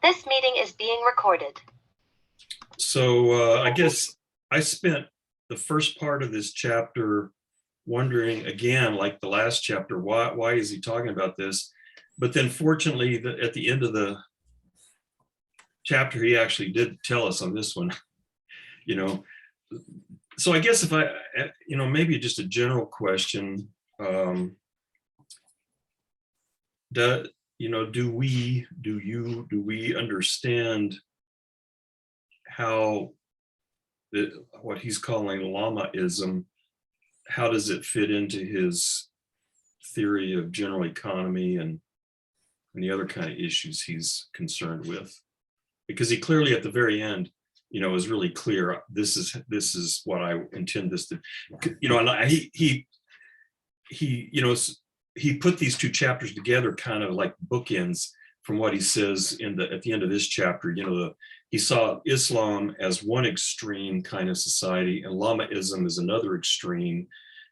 This meeting is being recorded. So I guess I spent the first part of this chapter wondering again, like the last chapter, why is he talking about this? But then fortunately, at the end of the chapter, he actually did tell us on this one, you know. So I guess if I, maybe just a general question, do we understand how what he's calling Lamaism, how does it fit into his theory of general economy and the other kind of issues he's concerned with? Because he clearly at the very end, is really clear. This is what I intend this to, and he put these two chapters together kind of like bookends from what he says at the end of this chapter. He saw Islam as one extreme kind of society and Lamaism as another extreme.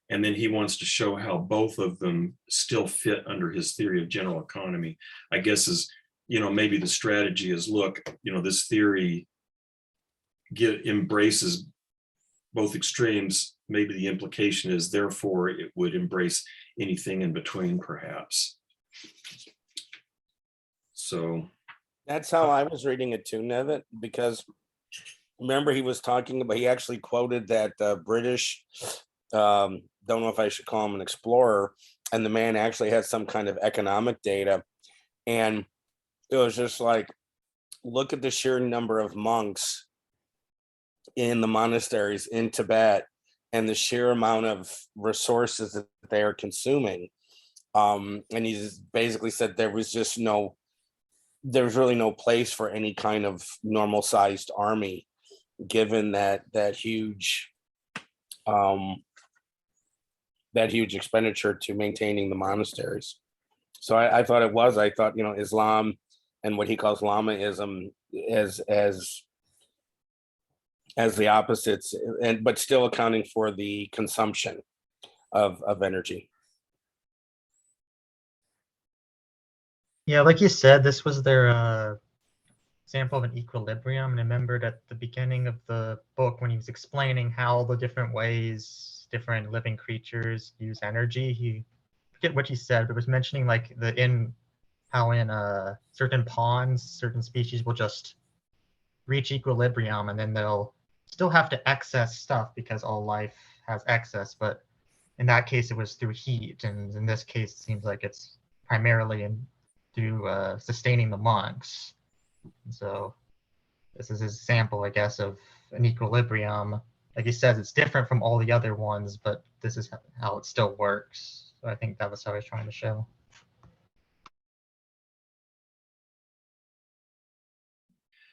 And then he wants to show how both of them still fit under his theory of general economy. I guess is, maybe the strategy is, look, this theory embraces both extremes. Maybe the implication is, therefore, it would embrace anything in between, perhaps. So that's how I was reading it too, Nevin, because remember he was talking about, he actually quoted that British, don't know if I should call him an explorer, and the man actually had some kind of economic data. And it was just like, look at the sheer number of monks in the monasteries in Tibet and the sheer amount of resources that they are consuming. And he just basically said there was really no place for any kind of normal sized army, given that huge expenditure to maintaining the monasteries. So I thought Islam and what he calls Lamaism as the opposites, but still accounting for the consumption of energy. Yeah, like you said, this was their example of an equilibrium. And I remembered at the beginning of the book when he was explaining how the different ways different living creatures use energy, I forget what he said, but it was mentioning like how in certain ponds, certain species will just reach equilibrium and then they'll still have to excess stuff because all life has excess. But in that case, it was through heat. And in this case, it seems like it's primarily through sustaining the monks. And so this is an example, I guess, of an equilibrium. Like he says, it's different from all the other ones, but this is how it still works. So I think that was how I was trying to show.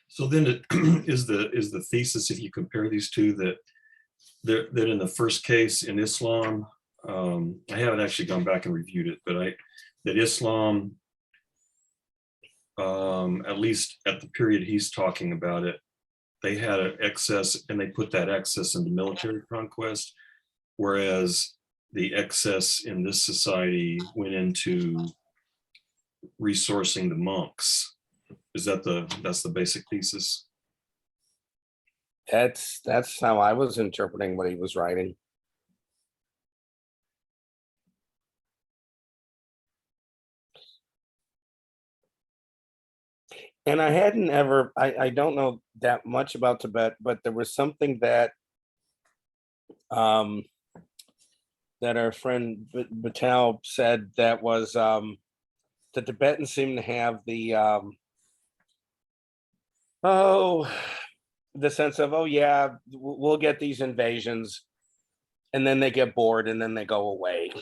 So then it is the thesis, if you compare these two, that in the first case in Islam, I haven't actually gone back and reviewed it, but that Islam, at least at the period he's talking about it, they had an excess and they put that excess into military conquest, whereas the excess in this society went into resourcing the monks. That's the basic thesis? That's how I was interpreting what he was writing. And I I don't know that much about Tibet, but there was something that that our friend Bataille said, that was the Tibetans seem to have the sense of, oh yeah, we'll get these invasions, and then they get bored and then they go away.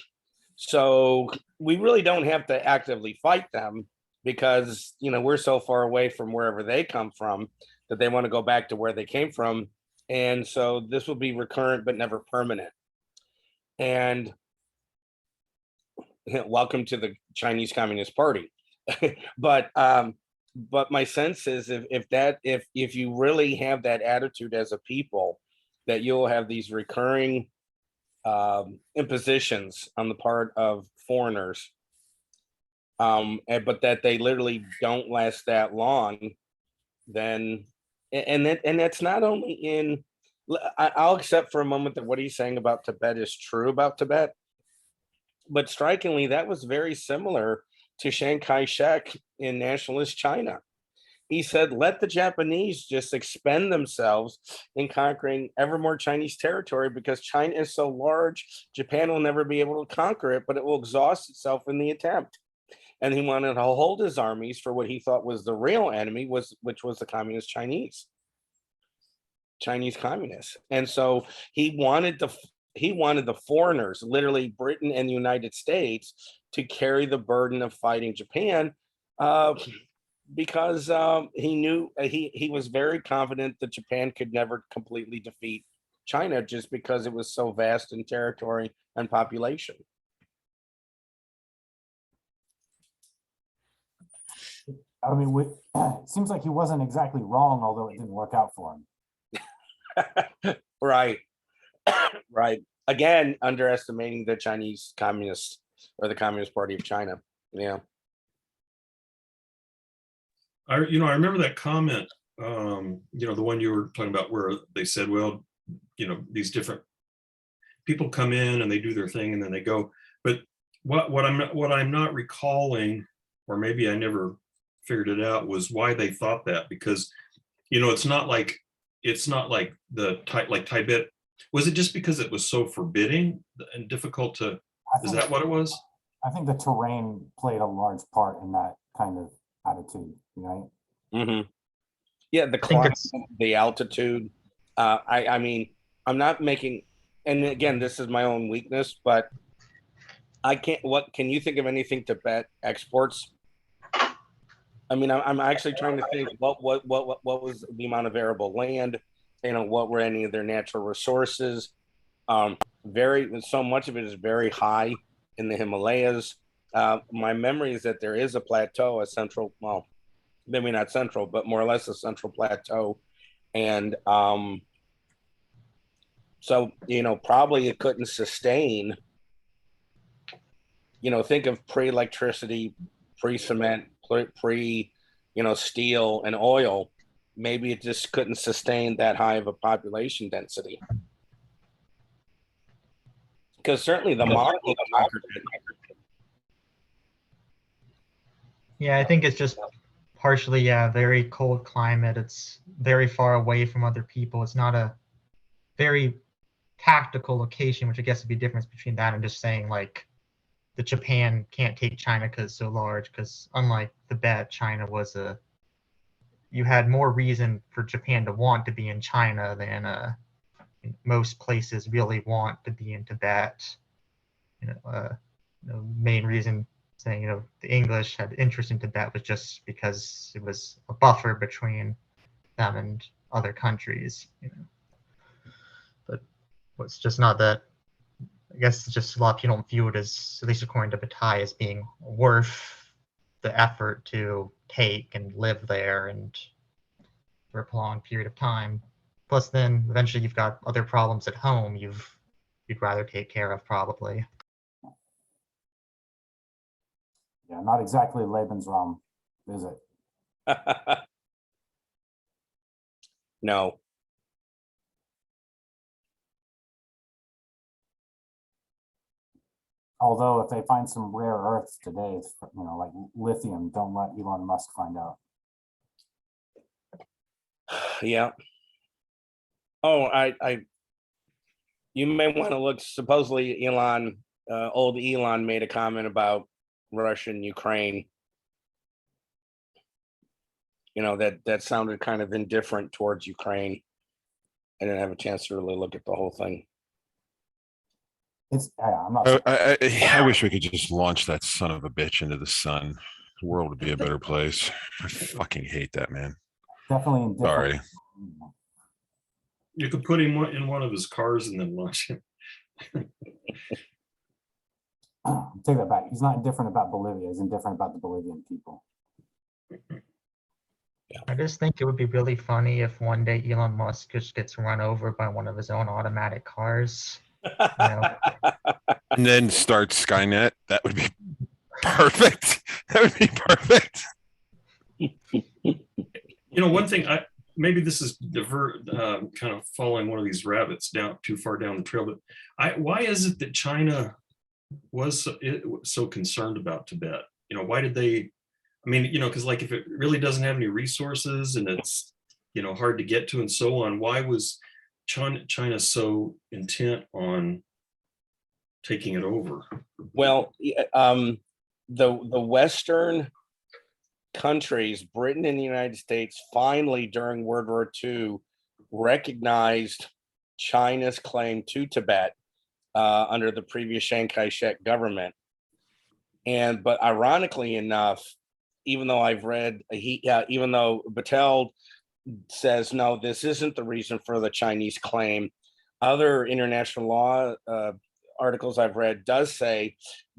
So we really don't have to actively fight them, because we're so far away from wherever they come from that they want to go back to where they came from. And so this will be recurrent but never permanent. And welcome to the Chinese Communist Party. But my sense is, if you really have that attitude as a people, that you'll have these recurring impositions on the part of foreigners, but that they literally don't last that long, then, and that's not only in, I'll accept for a moment that what he's saying about Tibet is true about Tibet, but strikingly, that was very similar to Chiang Kai-shek in nationalist China. He said, let the Japanese just expend themselves in conquering ever more Chinese territory because China is so large, Japan will never be able to conquer it, but it will exhaust itself in the attempt. And he wanted to hold his armies for what he thought was the real enemy, which was the communist Chinese communists. And so he wanted the foreigners, literally Britain and the United States, to carry the burden of fighting Japan, because he knew he was very confident that Japan could never completely defeat China just because it was so vast in territory and population. I mean, it seems like he wasn't exactly wrong, although it didn't work out for him. Right. Right. Again, underestimating the Chinese communists or the Communist Party of China. Yeah. I remember that comment, the one you were talking about where they said, well, these different people come in and they do their thing and then they go. But what I'm not recalling, or maybe I never figured it out, was why they thought that, because it's not like Tibet. Was it just because it was so forbidding and difficult to? Is that what it was? I think the terrain played a large part in that kind of attitude, right? Mm-hmm. Yeah, the climate, the altitude. I mean, I'm not making, and again, this is my own weakness, but I can't. What can you think of anything Tibet exports? I mean, I'm actually trying to think what was the amount of arable land, what were any of their natural resources. So much of it is very high in the Himalayas. My memory is that there is a plateau, a central, well, maybe not central, but more or less a central plateau. And so, probably it couldn't sustain, think of pre-electricity, pre-cement, pre steel and oil. Maybe it just couldn't sustain that high of a population density. Because certainly the Mongols conquered it. Yeah, I think it's just partially, very cold climate. It's very far away from other people. It's not a very tactical location, which I guess would be the difference between that and just saying like that Japan can't take China because it's so large. Because unlike Tibet, China was you had more reason for Japan to want to be in China than most places really want to be in Tibet. The main reason saying the English had interest in Tibet was just because it was a buffer between them and other countries. But it's just not that. I guess it's just a lot of people don't view it as, at least according to Bataille, as being worth the effort to take and live there and for a prolonged period of time. Plus, then eventually you've got other problems at home you'd rather take care of, probably. Yeah, not exactly Lebensraum, is it? No. Although if they find some rare earths today, it's, like lithium, don't let Elon Musk find out. Yeah. Oh, you may want to look, supposedly old Elon made a comment about Russia and Ukraine. That sounded kind of indifferent towards Ukraine. I didn't have a chance to really look at the whole thing. I'm not. I wish we could just launch that son of a bitch into the sun. The world would be a better place. I fucking hate that man. Definitely indifferent. Sorry. You could put him in one of his cars and then launch him. Take that back. He's not indifferent about Bolivia. He's indifferent about the Bolivian people. I just think it would be really funny if one day Elon Musk just gets run over by one of his own automatic cars. And then start Skynet. That would be perfect. That would be perfect. one thing maybe this is kind of following one of these rabbits down too far down the trail, but why is it that China was so concerned about Tibet? Why did they? I mean, because like if it really doesn't have any resources and it's hard to get to and so on, why was China so intent on taking it over? Well, the Western countries, Britain and the United States, finally during World War II recognized China's claim to Tibet under the previous Chiang Kai-shek government. But ironically enough, even though I've read, even though Bataille says, no, this isn't the reason for the Chinese claim, other international law articles I've read does say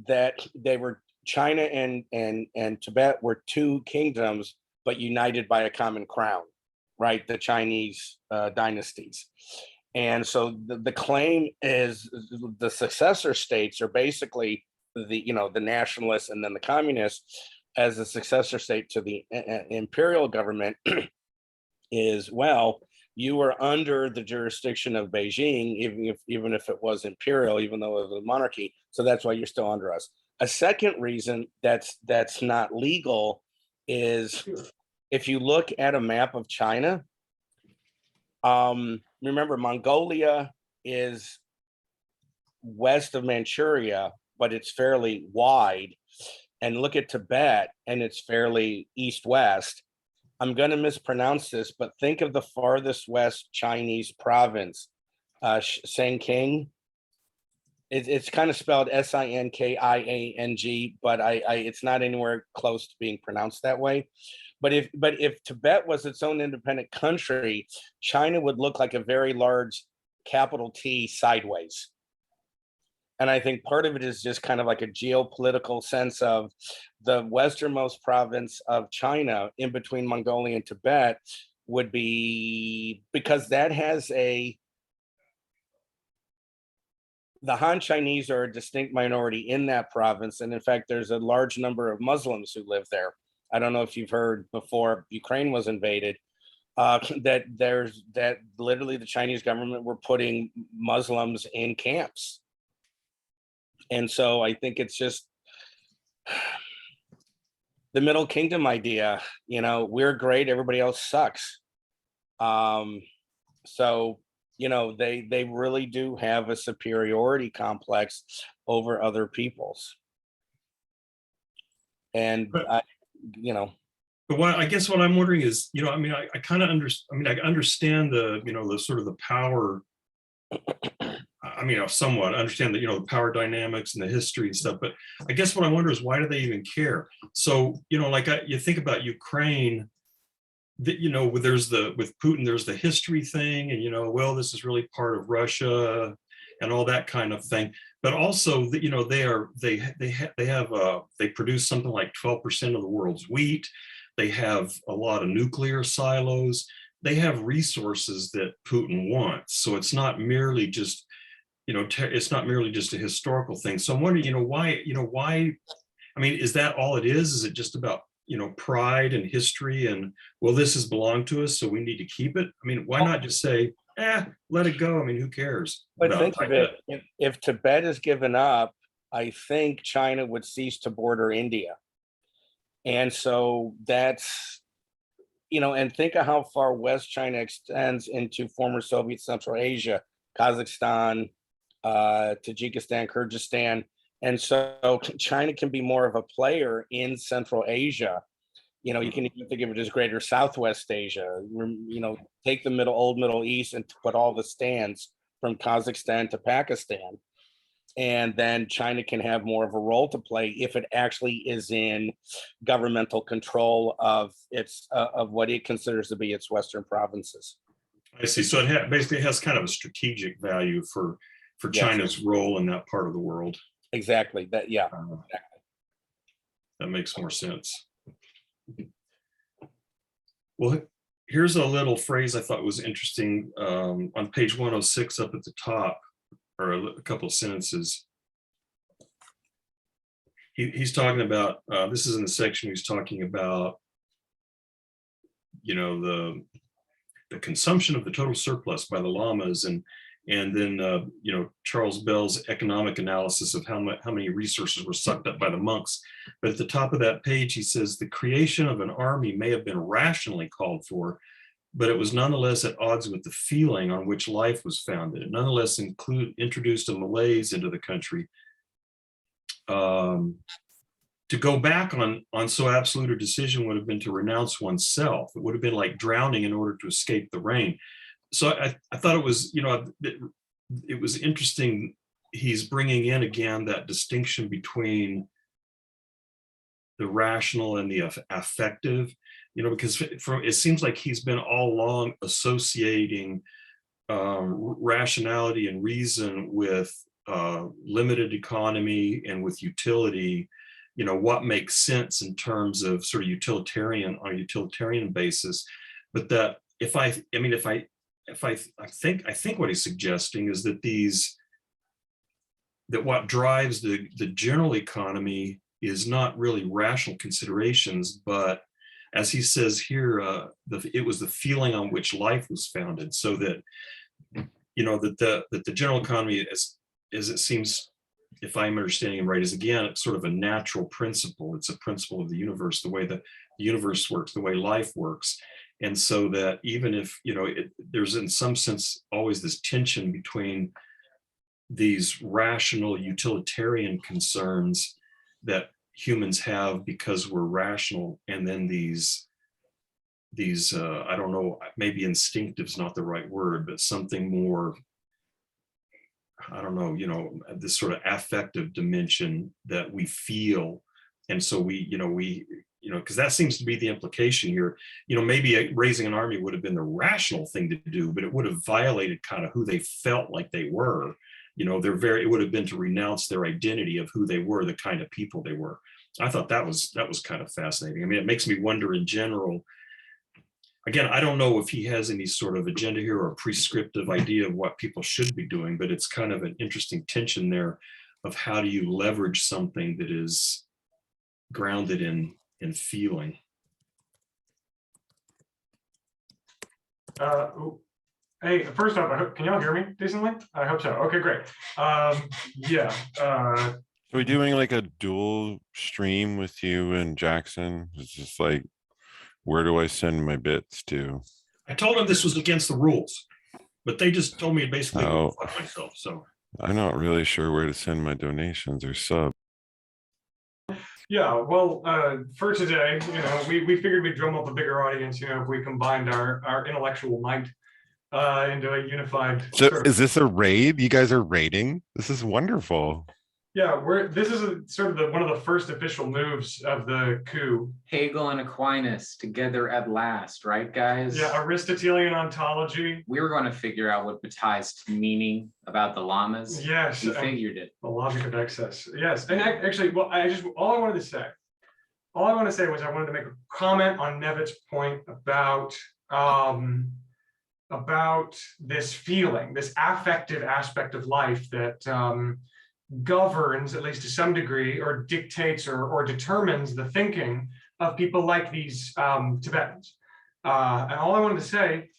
that they were China and Tibet were two kingdoms, but united by a common crown, right? The Chinese dynasties. And so the claim is the successor states are basically the nationalists and then the communists as a successor state to the imperial government is, well, you were under the jurisdiction of Beijing, even if it was imperial, even though it was a monarchy. So that's why you're still under us. A second reason that's not legal is if you look at a map of China, remember Mongolia is west of Manchuria, but it's fairly wide. And look at Tibet, and it's fairly east-west. I'm going to mispronounce this, but think of the farthest west Chinese province, Sinking. It's kind of spelled Sinkiang, but it's not anywhere close to being pronounced that way. But if Tibet was its own independent country, China would look like a very large capital T sideways. And I think part of it is just kind of like a geopolitical sense of the westernmost province of China in between Mongolia and Tibet would be, because that has the Han Chinese are a distinct minority in that province. And in fact, there's a large number of Muslims who live there. I don't know if you've heard before Ukraine was invaded, that literally the Chinese government were putting Muslims in camps. And so I think it's just the Middle Kingdom idea, we're great, everybody else sucks. So, they really do have a superiority complex over other peoples. And, But I guess what I'm wondering is, I kind of understand, I understand the sort of the power, somewhat understand that, the power dynamics and the history and stuff, but I guess what I wonder is why do they even care? So, you think about Ukraine, that, with Putin, there's the history thing and, well, this is really part of Russia and all that kind of thing. But also, they produce something like 12% of the world's wheat. They have a lot of nuclear silos. They have resources that Putin wants. So it's not merely just, it's not merely just a historical thing. So I'm wondering, why, is that all it is? Is it just about, pride and history and, well, this has belonged to us, so we need to keep it? Why not just say, let it go? Who cares? But think of it, if Tibet is given up, I think China would cease to border India. And so that's, and think of how far West China extends into former Soviet Central Asia, Kazakhstan, Tajikistan, Kyrgyzstan. And so China can be more of a player in Central Asia. You can even think of it as greater Southwest Asia, take the old Middle East and put all the stands from Kazakhstan to Pakistan. And then China can have more of a role to play if it actually is in governmental control of of what it considers to be its Western provinces. I see. So it basically has kind of a strategic value for China's role in that part of the world. Exactly. Exactly. That makes more sense. Well, here's a little phrase I thought was interesting on page 106 up at the top, or a couple of sentences. He's talking about, this is in the section he's talking about the consumption of the total surplus by the lamas, and then Charles Bell's economic analysis of how many resources were sucked up by the monks. But at the top of that page, he says the creation of an army may have been rationally called for, but it was nonetheless at odds with the feeling on which life was founded. It nonetheless introduced a malaise into the country. To go back on so absolute a decision would have been to renounce oneself. It would have been like drowning in order to escape the rain. So I thought it was, it was interesting. He's bringing in again that distinction between the rational and the affective, because it seems like he's been all along associating rationality and reason with limited economy and with utility. What makes sense in terms of sort of utilitarian on a utilitarian basis. But that I think what he's suggesting is that what drives the general economy is not really rational considerations, but as he says here, it was the feeling on which life was founded. So that that the general economy, as it seems, if I'm understanding him right, is again, it's sort of a natural principle. It's a principle of the universe, the way that the universe works, the way life works. And so that even if, there's in some sense always this tension between these rational utilitarian concerns that humans have because we're rational, and then these I don't know, maybe instinctive is not the right word, but something more, I don't know, this sort of affective dimension that we feel. And so because that seems to be the implication here. Maybe raising an army would have been the rational thing to do, but it would have violated kind of who they felt like they were. It would have been to renounce their identity of who they were, the kind of people they were. I thought that was kind of fascinating. I mean, it makes me wonder in general. Again, I don't know if he has any sort of agenda here or a prescriptive idea of what people should be doing, but it's kind of an interesting tension there of how do you leverage something that is grounded in feeling. Hey, first off, can y'all hear me decently? I hope so. Okay, great. Yeah. Are we doing like a dual stream with you and Jackson? It's just like, where do I send my bits to? I told them this was against the rules, but they just told me basically to Oh. fuck myself. So I'm not really sure where to send my donations or sub. Yeah, well, for today, we figured we'd drum up a bigger audience, if we combined our intellectual might into a unified. So is this a raid? You guys are raiding? This is wonderful. Yeah, this is one of the first official moves of the coup. Hegel and Aquinas together at last, right, guys? Yeah, Aristotelian ontology. We were going to figure out what Bataille's meaning about the lamas. Yes, we figured it. The logic of excess. Yes, and actually, all I wanted to say was I wanted to make a comment on Nevitt's point about this feeling, this affective aspect of life that governs, at least to some degree, or dictates or determines the thinking of people like these Tibetans. And all I wanted to say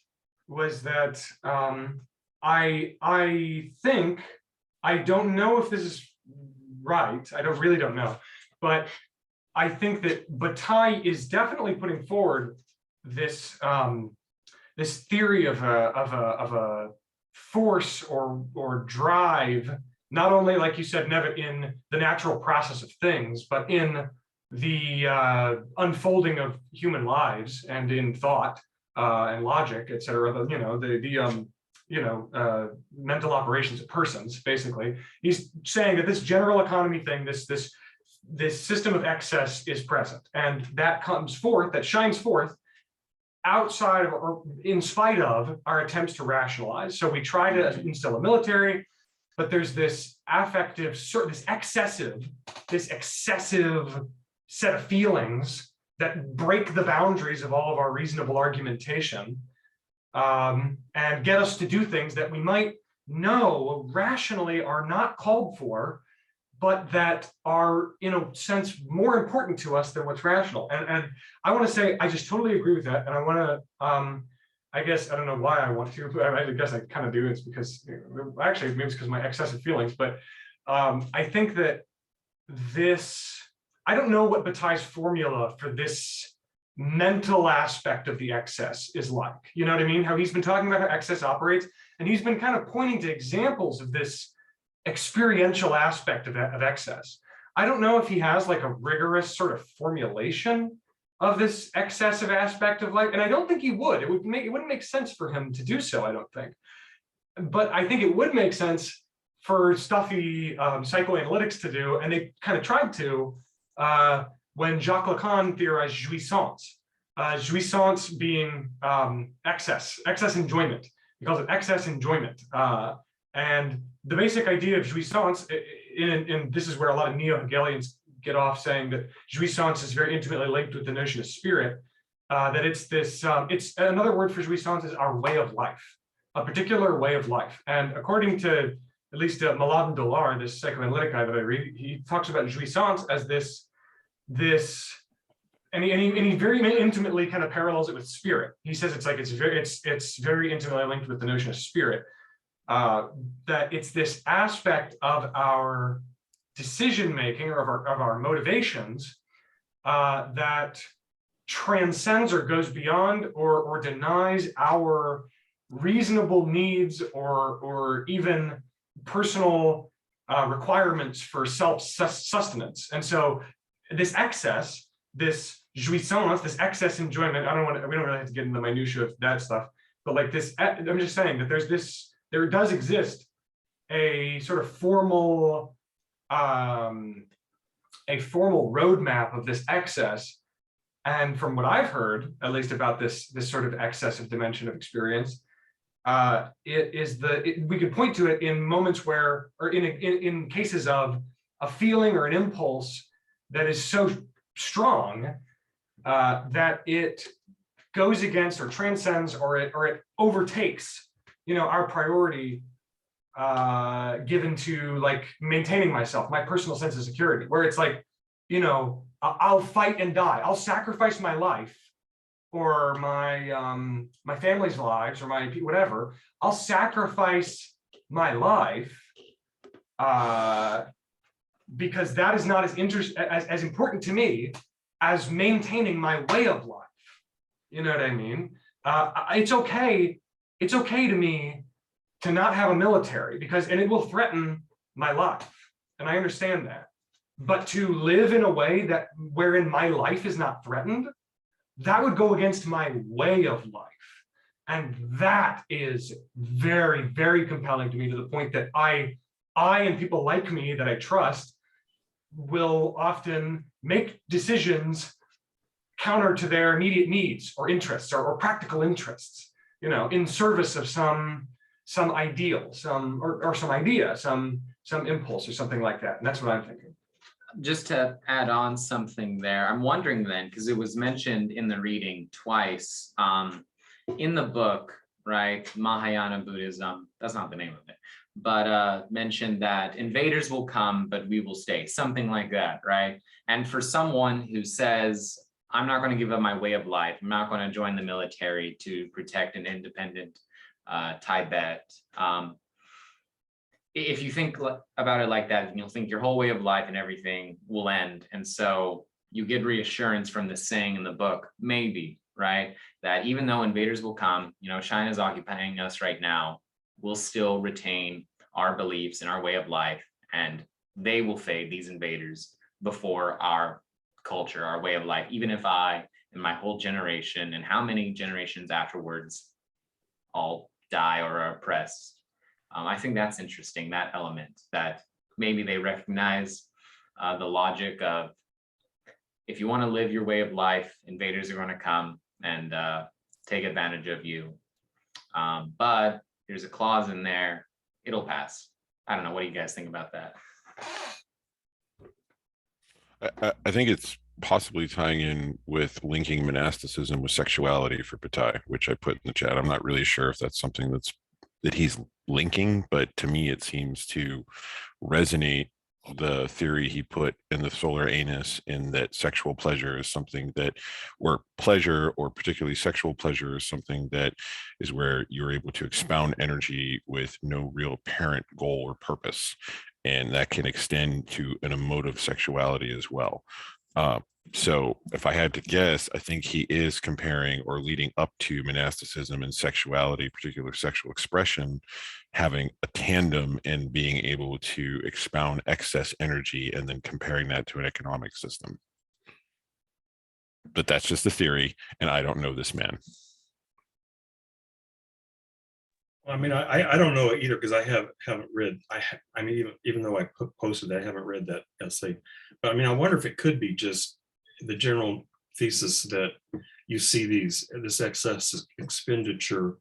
was that I think, I don't know if this is right, I really don't know, but I think that Bataille is definitely putting forward this this theory of a force or drive, not only, like you said, Nevitt, in the natural process of things, but in the unfolding of human lives and in thought and logic, et cetera. The mental operations of persons. Basically, he's saying that this general economy thing, this system of excess is present, and that shines forth outside of or in spite of our attempts to rationalize. So we try to instill a military, but there's this affective, this excessive set of feelings that break the boundaries of all of our reasonable argumentation, and get us to do things that we might know rationally are not called for, but that are in a sense more important to us than what's rational. And I want to say I just totally agree with that. And I want to I guess I don't know why I want to, but I guess I kind of do. It's because actually maybe it's because of my excessive feelings, but I think that I don't know what Bataille's formula for this mental aspect of the excess is like. You know what I mean? How he's been talking about how excess operates, and he's been kind of pointing to examples of this experiential aspect of excess. I don't know if he has like a rigorous sort of formulation of this excessive aspect of life, and I don't think he would. It wouldn't make sense for him to do so, I don't think. But I think it would make sense for stuffy psychoanalytics to do, and they kind of tried to when Jacques Lacan theorized jouissance. Jouissance being excess enjoyment. He calls it excess enjoyment. And the basic idea of jouissance, and this is where a lot of neo-Hegelians get off saying that jouissance is very intimately linked with the notion of spirit, that it's this, it's another word for jouissance is our way of life, a particular way of life. And according to at least Malad Dolar, this psychoanalytic guy that I read, he talks about jouissance as this, and he very intimately kind of parallels it with spirit. He says it's like it's very intimately linked with the notion of spirit. That it's this aspect of our decision making or of our motivations that transcends or goes beyond or denies our reasonable needs or even personal requirements for self-sustenance. And so this excess, this jouissance, this excess enjoyment, we don't really have to get into the minutiae of that stuff, but like this, I'm just saying that there does exist a sort of formal roadmap of this excess. And from what I've heard, at least about this sort of excessive dimension of experience, we could point to it in moments where, or in cases of a feeling or an impulse that is so strong that it goes against or transcends or it overtakes, our priority given to like maintaining myself, my personal sense of security, where it's like, I'll fight and die. I'll sacrifice my life or my family's lives or my whatever. I'll sacrifice my life because that is not as important to me as maintaining my way of life. You know what I mean? It's okay to me to not have a military and it will threaten my life. And I understand that. But to live in a way wherein my life is not threatened, that would go against my way of life. And that is very, very compelling to me, to the point that I and people like me that I trust will often make decisions counter to their immediate needs or interests or practical interests, in service of some ideal, some idea, some impulse or something like that. And that's what I'm thinking. Just to add on something there, I'm wondering then, because it was mentioned in the reading twice, in the book, right, Mahayana Buddhism, that's not the name of it, but mentioned that invaders will come, but we will stay, something like that, right? And for someone who says, I'm not going to give up my way of life, I'm not going to join the military to protect an independent Tibet, if you think about it like that, you'll think your whole way of life and everything will end. And so you get reassurance from this saying in the book, maybe, right? That even though invaders will come, China's occupying us right now, we'll still retain our beliefs and our way of life, and they will fade, these invaders, before our culture, our way of life, even if I and my whole generation and how many generations afterwards all die or are oppressed. I think that's interesting, that element, that maybe they recognize the logic of, if you want to live your way of life, invaders are going to come and take advantage of you. But there's a clause in there, it'll pass. I don't know, what do you guys think about that? I think it's possibly tying in with linking monasticism with sexuality for Bataille, which I put in the chat. I'm not really sure if that's something that he's linking, but to me it seems to resonate the theory he put in the solar anus, in that sexual pleasure is something that, or pleasure, or particularly sexual pleasure, is something that is where you're able to expound energy with no real apparent goal or purpose. And that can extend to an emotive sexuality as well. So if I had to guess, I think he is comparing, or leading up to, monasticism and sexuality, particular sexual expression, having a tandem and being able to expound excess energy, and then comparing that to an economic system. But that's just a theory, and I don't know this man. I mean, I don't know either, because I haven't read. I mean, even though I posted that, I haven't read that essay. But I mean, I wonder if it could be just the general thesis that you see this excess expenditure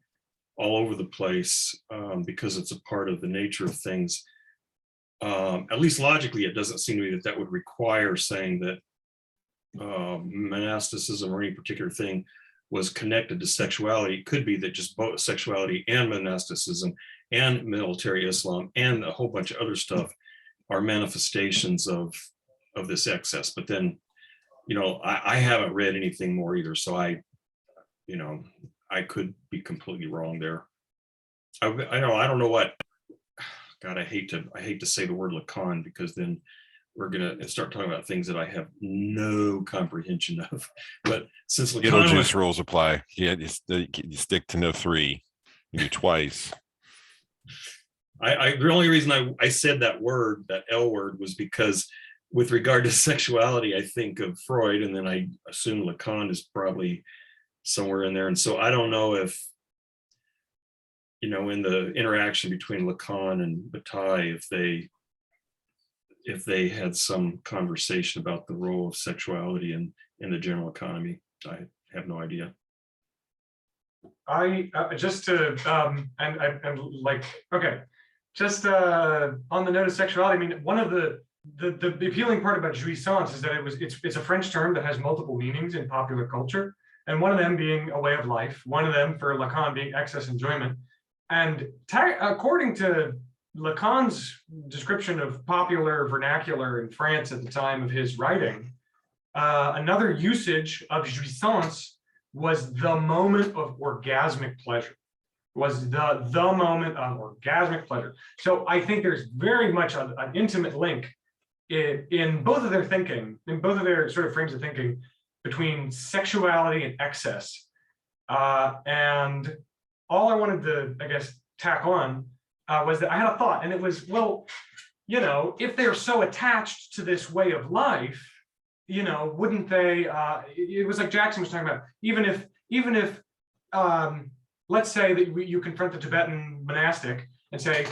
all over the place, because it's a part of the nature of things. At least logically, it doesn't seem to me that would require saying that monasticism or any particular thing was connected to sexuality. It could be that just both sexuality and monasticism and military Islam and a whole bunch of other stuff are manifestations of this excess. But then, I haven't read anything more either, so I could be completely wrong there. I don't know what. God, I hate to say the word Lacan, because then we're gonna start talking about things that I have no comprehension of. But since Lacan, Beetlejuice rules apply. Yeah, you stick to no 3. You do twice. the only reason I said that word, that L word, was because with regard to sexuality, I think of Freud, and then I assume Lacan is probably somewhere in there. And so I don't know if, in the interaction between Lacan and Bataille, if they had some conversation about the role of sexuality in the general economy. I have no idea. Just to on the note of sexuality, I mean, one of the appealing part about jouissance is that it's a French term that has multiple meanings in popular culture, and one of them being a way of life, one of them for Lacan being excess enjoyment. And according to Lacan's description of popular vernacular in France at the time of his writing, another usage of jouissance was the moment of orgasmic pleasure, was the moment of orgasmic pleasure. So I think there's very much an intimate link in both of their thinking, in both of their sort of frames of thinking, between sexuality and excess. And all I wanted to, I guess, tack on was that I had a thought, and it was, well, if they're so attached to this way of life, wouldn't they, it was like Jackson was talking about, even if let's say that you confront the Tibetan monastic and say,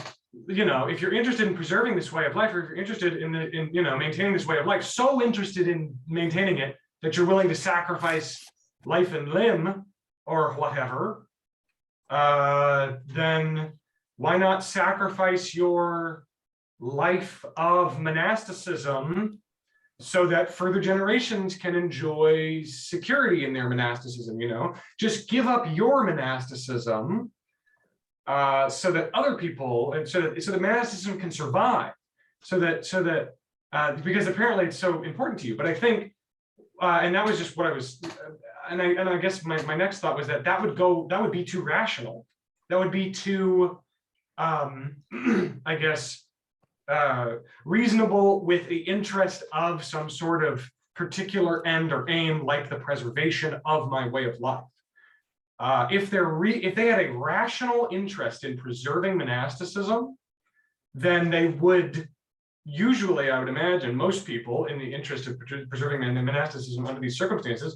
if you're interested in preserving this way of life, or if you're interested in maintaining this way of life, so interested in maintaining it that you're willing to sacrifice life and limb or whatever, then why not sacrifice your life of monasticism so that further generations can enjoy security in their monasticism? Just give up your monasticism so that other people, and so that monasticism can survive, so that because apparently it's so important to you. But I think, and that was just what I was, and I guess my next thought was that would be too rational. That would be too, I guess, reasonable with the interest of some sort of particular end or aim, like the preservation of my way of life. If they had a rational interest in preserving monasticism, then they would usually, I would imagine, most people in the interest of preserving monasticism under these circumstances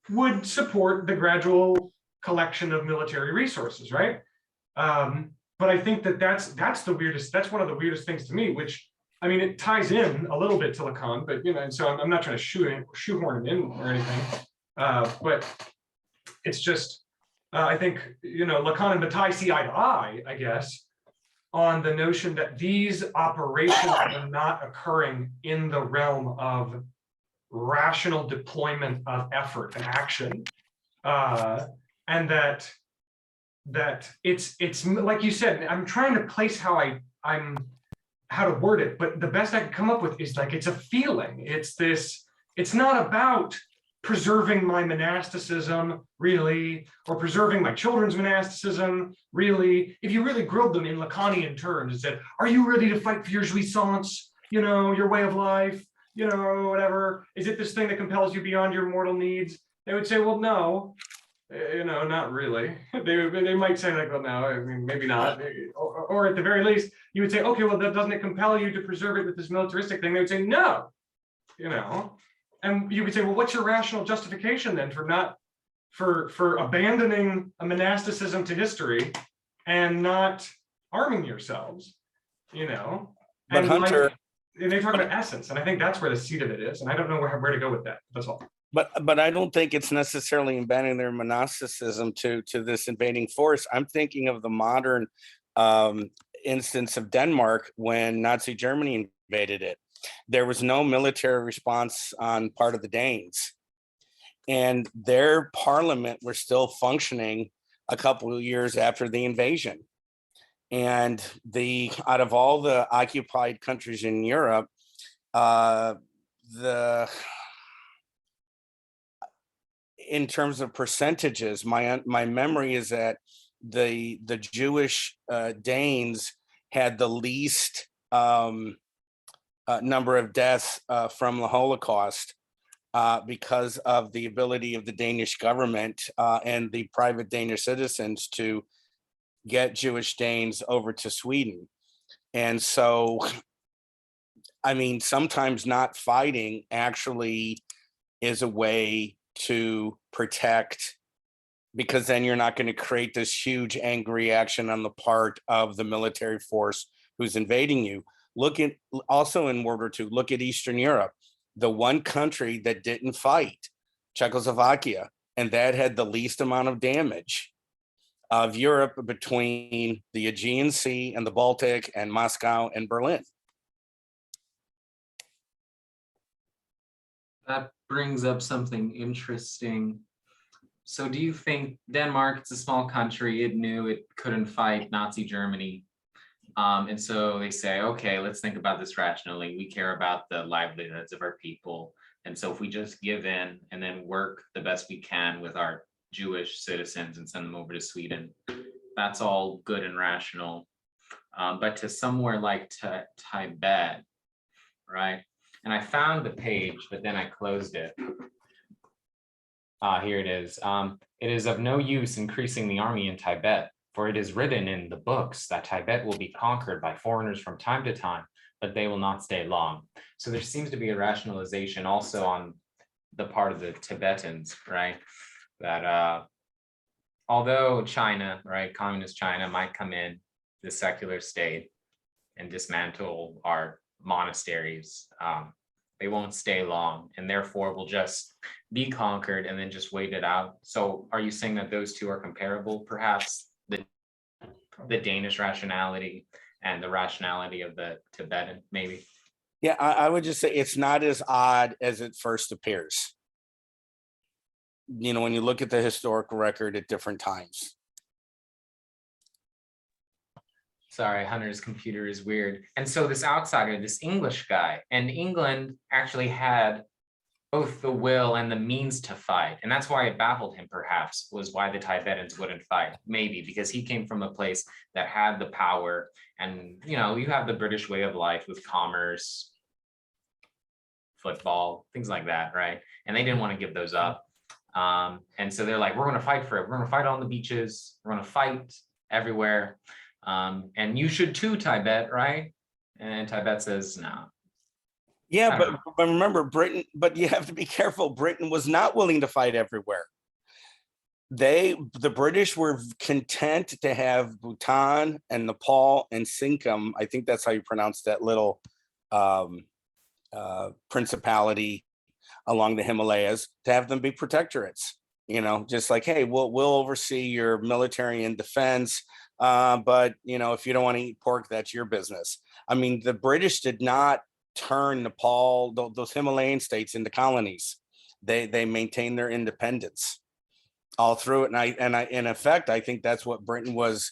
would support the gradual collection of military resources, right? But I think that's the weirdest. That's one of the weirdest things to me. Which, I mean, it ties in a little bit to Lacan, but and so I'm not trying to shoehorn it in or anything. But it's just, I think Lacan and Bataille see eye to eye, I guess, on the notion that these operations are not occurring in the realm of rational deployment of effort and action, and that it's like you said. I'm trying to place how I'm how to word it, but the best I could come up with is like, it's a feeling. It's not about preserving my monasticism, really, or preserving my children's monasticism, really. If you really grilled them in Lacanian terms and said, are you ready to fight for your jouissance, your way of life, whatever? Is it this thing that compels you beyond your mortal needs? They would say, well, no, not really. They might say like, well, no, I mean, maybe not. Or at the very least, you would say, okay, well, doesn't it compel you to preserve it with this militaristic thing? They would say, no, and you could say, well, what's your rational justification then for abandoning a monasticism to history and not arming yourselves, But Hunter, and they talk about essence, and I think that's where the seed of it is, and I don't know where to go with that. That's all. but I don't think it's necessarily abandoning their monasticism to this invading force. I'm thinking of the modern instance of Denmark when Nazi Germany invaded it. There was no military response on part of the Danes, and their parliament was still functioning a couple of years after the invasion. And out of all the occupied countries in Europe, in terms of percentages, my memory is that the Jewish Danes had the least number of deaths from the Holocaust because of the ability of the Danish government and the private Danish citizens to get Jewish Danes over to Sweden. And so, I mean, sometimes not fighting actually is a way to protect, because then you're not going to create this huge angry action on the part of the military force who's invading you. Look at also in World War II, look at Eastern Europe. The one country that didn't fight, Czechoslovakia, and that had the least amount of damage of Europe between the Aegean Sea and the Baltic and Moscow and Berlin. That brings up something interesting. So do you think Denmark, it's a small country, it knew it couldn't fight Nazi Germany. And so they say, okay, let's think about this rationally. We care about the livelihoods of our people. And so if we just give in and then work the best we can with our Jewish citizens and send them over to Sweden, that's all good and rational. But to somewhere like Tibet, right? And I found the page, but then I closed it. Here it is. It is of no use increasing the army in Tibet, for it is written in the books that Tibet will be conquered by foreigners from time to time, but they will not stay long. So there seems to be a rationalization also on the part of the Tibetans, right? That although China, right, communist China might come in, the secular state, and dismantle our monasteries, they won't stay long, and therefore will just be conquered and then just wait it out. So are you saying that those two are comparable, perhaps? The Danish rationality and the rationality of the Tibetan, maybe? Yeah, I would just say it's not as odd as it first appears. When you look at the historical record at different times. Sorry, Hunter's computer is weird. And so this outsider, this English guy, and England actually had both the will and the means to fight. And that's why it baffled him, perhaps, was why the Tibetans wouldn't fight. Maybe because he came from a place that had the power. And, you have the British way of life with commerce, football, things like that, right? And they didn't want to give those up. And so they're like, we're going to fight for it. We're going to fight on the beaches. We're going to fight everywhere. And you should too, Tibet, right? And Tibet says, no. Yeah, but remember Britain, but you have to be careful. Britain was not willing to fight everywhere. The British were content to have Bhutan and Nepal and Sikkim. I think that's how you pronounce that little principality along the Himalayas, to have them be protectorates. Just like, hey, we'll oversee your military and defense. But if you don't want to eat pork, that's your business. I mean, the British did not turn Nepal, those Himalayan states, into colonies. They maintained their independence all through it. And I in effect, I think that's what Britain was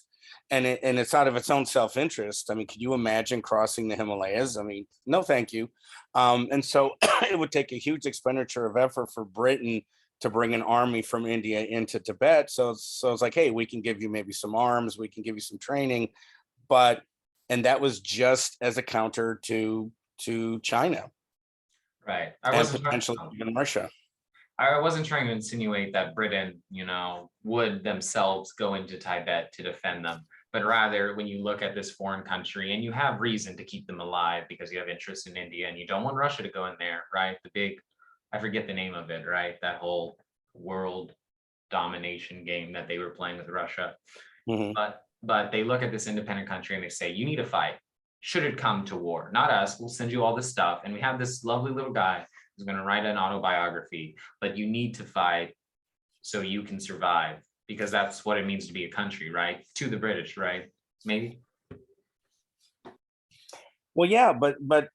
and it's out of its own self-interest. I mean, could you imagine crossing the Himalayas? I mean, no, thank you. And so it would take a huge expenditure of effort for Britain to bring an army from India into Tibet. So it's like, hey, we can give you maybe some arms, we can give you some training, and that was just as a counter to China Right. and potentially even Russia. I wasn't trying to insinuate that Britain, would themselves go into Tibet to defend them, but rather when you look at this foreign country and you have reason to keep them alive because you have interest in India and you don't want Russia to go in there, right? The big, I forget the name of it, right? That whole world domination game that they were playing with Russia. Mhm. But they look at this independent country and they say, you need to fight. Should it come to war? Not us. We'll send you all this stuff. And we have this lovely little guy who's going to write an autobiography, but you need to fight so you can survive, because that's what it means to be a country, right? To the British, right? Maybe. Well, yeah, but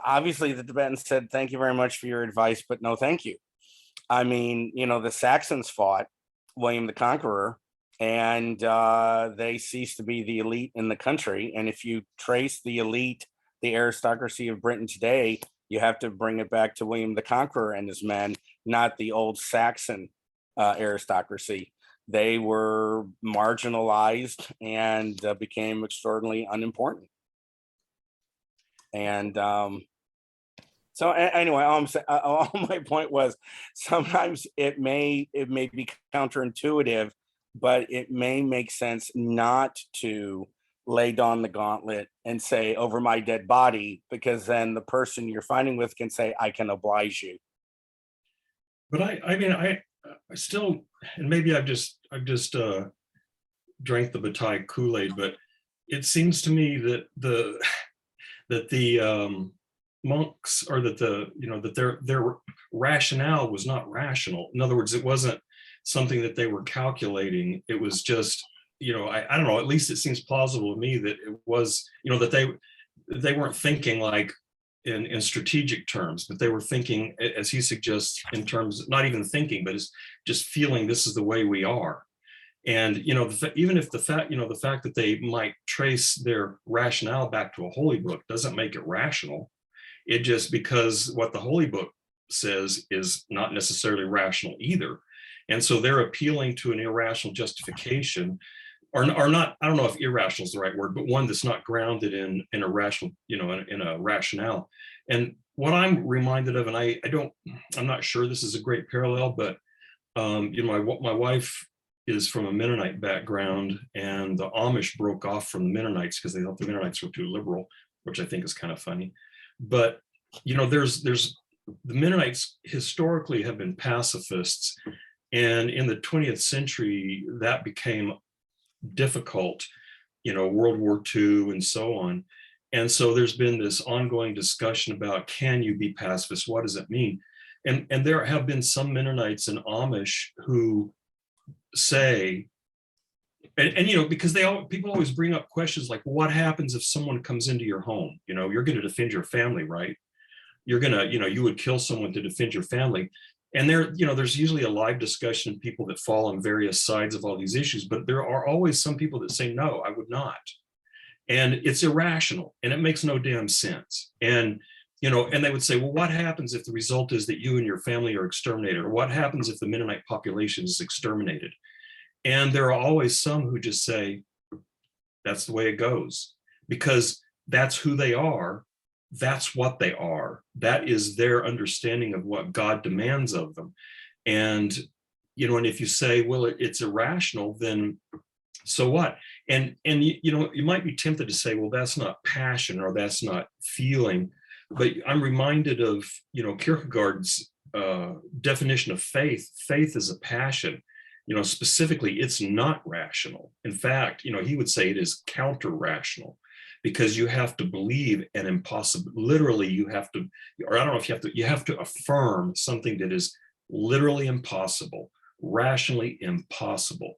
obviously the Tibetans said, thank you very much for your advice, but no, thank you. I mean, the Saxons fought William the Conqueror, and they ceased to be the elite in the country. And if you trace the elite, the aristocracy of Britain today, you have to bring it back to William the Conqueror and his men, not the old Saxon aristocracy. They were marginalized and became extraordinarily unimportant. And so anyway, all my point was, sometimes it may be counterintuitive, but it may make sense not to lay down the gauntlet and say, over my dead body, because then the person you're fighting with can say, I can oblige you. But I still, and maybe I've just drank the Bataille Kool-Aid, but it seems to me that the monks, or that their rationale was not rational. In other words, it wasn't something that they were calculating. It was just, I don't know, at least it seems plausible to me that it was, that they weren't thinking like in strategic terms, but they were thinking, as he suggests, in terms, not even thinking, but it's just feeling this is the way we are. And, even if the fact that they might trace their rationale back to a holy book doesn't make it rational. It just, because what the holy book says is not necessarily rational either. And so they're appealing to an irrational justification, or not, I don't know if irrational is the right word, but one that's not grounded in a rational, in a rationale. And what I'm reminded of, and I'm not sure this is a great parallel, but my wife is from a Mennonite background, and the Amish broke off from the Mennonites because they thought the Mennonites were too liberal, which I think is kind of funny. But there's the Mennonites historically have been pacifists, and in the 20th century that became difficult, World War II and so on. And so there's been this ongoing discussion about, can you be pacifist? What does it mean? And there have been some Mennonites and Amish who say, and because people always bring up questions like, well, what happens if someone comes into your home? You're going to defend your family, right? You're going to, you would kill someone to defend your family. And there's usually a live discussion of people that fall on various sides of all these issues, but there are always some people that say, no, I would not. And it's irrational and it makes no damn sense. And, and they would say, well, what happens if the result is that you and your family are exterminated? Or what happens if the Mennonite population is exterminated? And there are always some who just say, that's the way it goes, because that's who they are. That's what they are. That is their understanding of what God demands of them. And, and if you say, well, it's irrational, then so what? And you might be tempted to say, well, that's not passion or that's not feeling. But I'm reminded of, Kierkegaard's definition of faith. Faith is a passion. Specifically, it's not rational. In fact, he would say it is counter-rational, because you have to believe an impossible, literally you have to, or I don't know if you have to affirm something that is literally impossible, rationally impossible.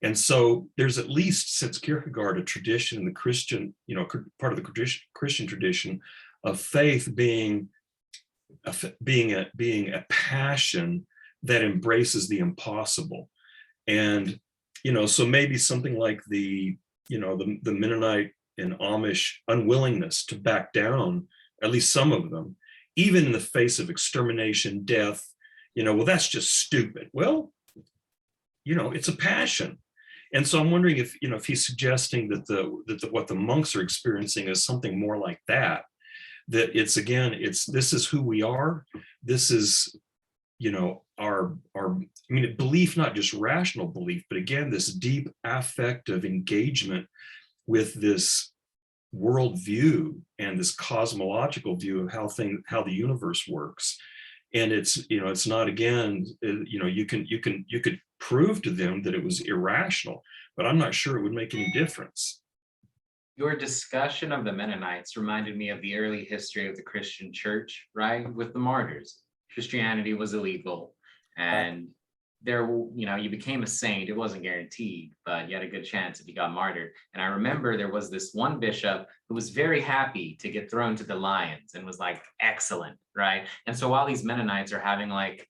And so there's, at least since Kierkegaard, a tradition in the Christian, part of the Christian tradition of faith being a passion that embraces the impossible. And, so maybe something like the the Mennonite and Amish unwillingness to back down, at least some of them, even in the face of extermination, death, well, that's just stupid. Well, it's a passion. And so I'm wondering if he's suggesting that what the monks are experiencing is something more like that this is who we are. This is, our belief, not just rational belief, but again, this deep affective engagement with this worldview and this cosmological view of how the universe works. And it's not, again, you could prove to them that it was irrational, but I'm not sure it would make any difference. Your discussion of the Mennonites reminded me of the early history of the Christian church, right? With the martyrs. Christianity was illegal, and you became a saint. It wasn't guaranteed, but you had a good chance if you got martyred. And I remember there was this one bishop who was very happy to get thrown to the lions and was like, excellent, right? And so while these Mennonites are having like,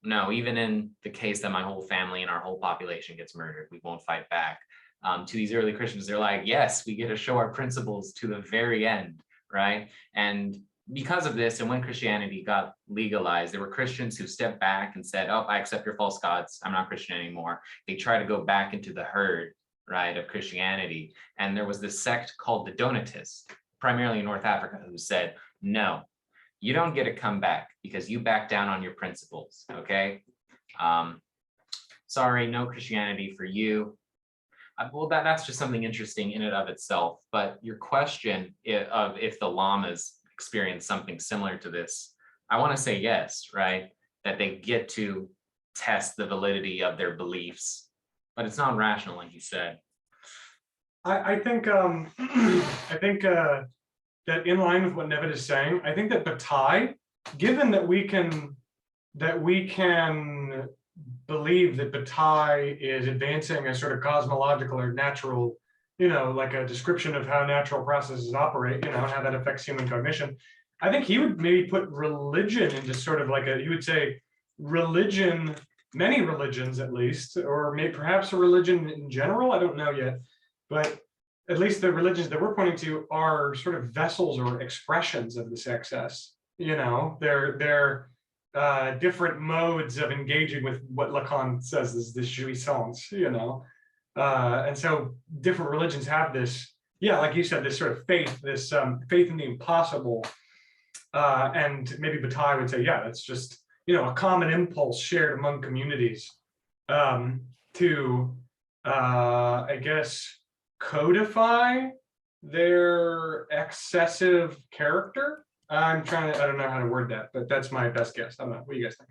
no, even in the case that my whole family and our whole population gets murdered, we won't fight back. To these early Christians, they're like, yes, we get to show our principles to the very end, right? And because of this, and when Christianity got legalized, there were Christians who stepped back and said, oh, I accept your false gods. I'm not Christian anymore. They try to go back into the herd, right, of Christianity. And there was this sect called the Donatists, primarily in North Africa, who said, no, you don't get to come back because you back down on your principles, okay? Sorry, no Christianity for you. Well, that's just something interesting in and of itself. But your question of if the Lamas experience something similar to this, I want to say yes, right? That they get to test the validity of their beliefs, but it's not rational, like you said. I think that in line with what Nevid is saying, I think that Bataille, given that we can believe that Bataille is advancing a sort of cosmological or natural, like a description of how natural processes operate, and how that affects human cognition. I think he would maybe put religion into sort of like he would say religion, many religions at least, or maybe perhaps a religion in general, I don't know yet, but at least the religions that we're pointing to are sort of vessels or expressions of this excess. They're different modes of engaging with what Lacan says is this jouissance, and so different religions have this, like you said, this sort of faith, this faith in the impossible, and maybe Bataille would say, that's just a common impulse shared among communities to, I guess, codify their excessive character. I don't know how to word that, but that's my best guess. I don't know. What do you guys think?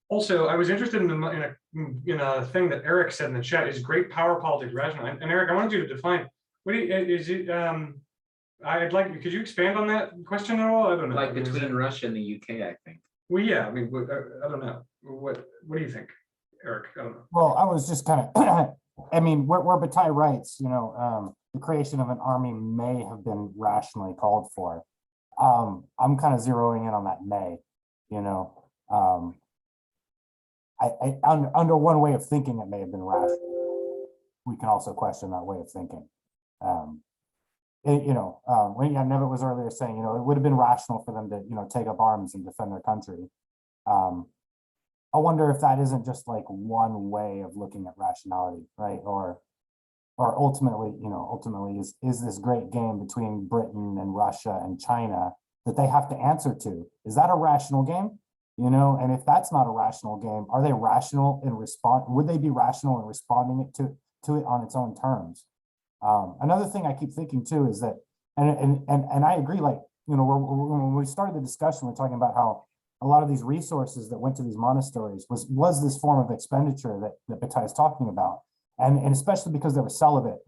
Also, I was interested in a thing that Eric said in the chat, is great power politics rational? And Eric, I wanted you to define, what is it, could you expand on that question at all? I don't know. Like between Russia and the UK, I think. Well, yeah, I don't know. What do you think, Eric? I don't know. Well, I was just kind of, where Bataille writes, the creation of an army may have been rationally called for. I'm kind of zeroing in on that may, under one way of thinking, it may have been rational. We can also question that way of thinking. When Nevitt was earlier saying, it would have been rational for them to, take up arms and defend their country. I wonder if that isn't just like one way of looking at rationality, right? Or ultimately, is this great game between Britain and Russia and China that they have to answer to? Is that a rational game? And if that's not a rational game, are they rational in response? Would they be rational in responding to it on its own terms? Another thing I keep thinking too is that, and I agree, like, when we started the discussion, we're talking about how a lot of these resources that went to these monasteries was this form of expenditure that Bataille is talking about. And especially because they were celibate,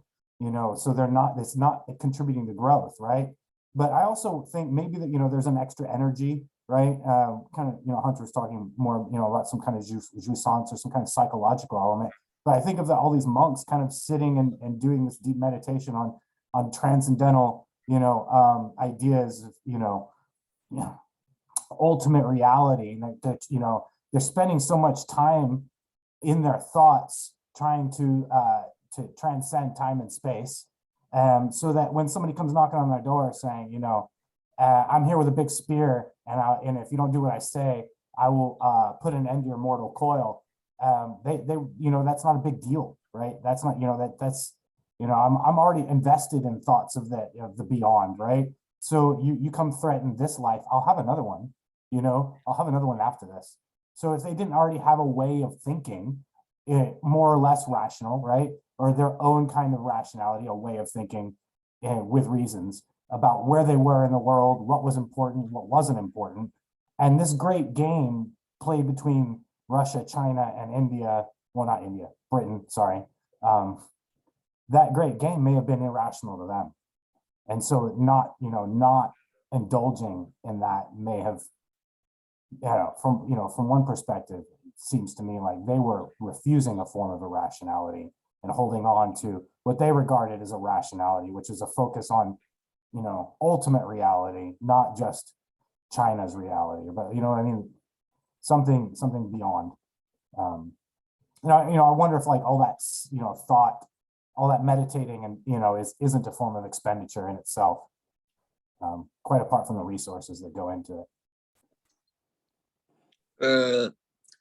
so it's not contributing to growth, right? But I also think maybe that, there's an extra energy, right? Hunter was talking more, about some kind of jouissance or some kind of psychological element. But I think of all these monks kind of sitting and doing this deep meditation on transcendental, ideas of, ultimate reality, and that you know, they're spending so much time in their thoughts trying to transcend time and space, so that when somebody comes knocking on their door saying, you know, I'm here with a big spear, and if you don't do what I say, I will put an end to your mortal coil. They you know, that's not a big deal, right? That's not, you know, that's you know, I'm already invested in thoughts of the beyond, right? So you come threaten this life, I'll have another one, you know, I'll have another one after this. So if they didn't already have a way of thinking, more or less rational, right? Or their own kind of rationality, a way of thinking with reasons about where they were in the world, what was important, what wasn't important. And this great game played between Russia, China, and India, well, not India, Britain, sorry. That great game may have been irrational to them. And so not indulging in that may have, from one perspective, it seems to me like they were refusing a form of irrationality and holding on to what they regarded as a rationality, which is a focus on, ultimate reality, not just China's reality, but, you know what I mean? Something beyond. I wonder if like all that, thought, all that meditating and, isn't a form of expenditure in itself, quite apart from the resources that go into it.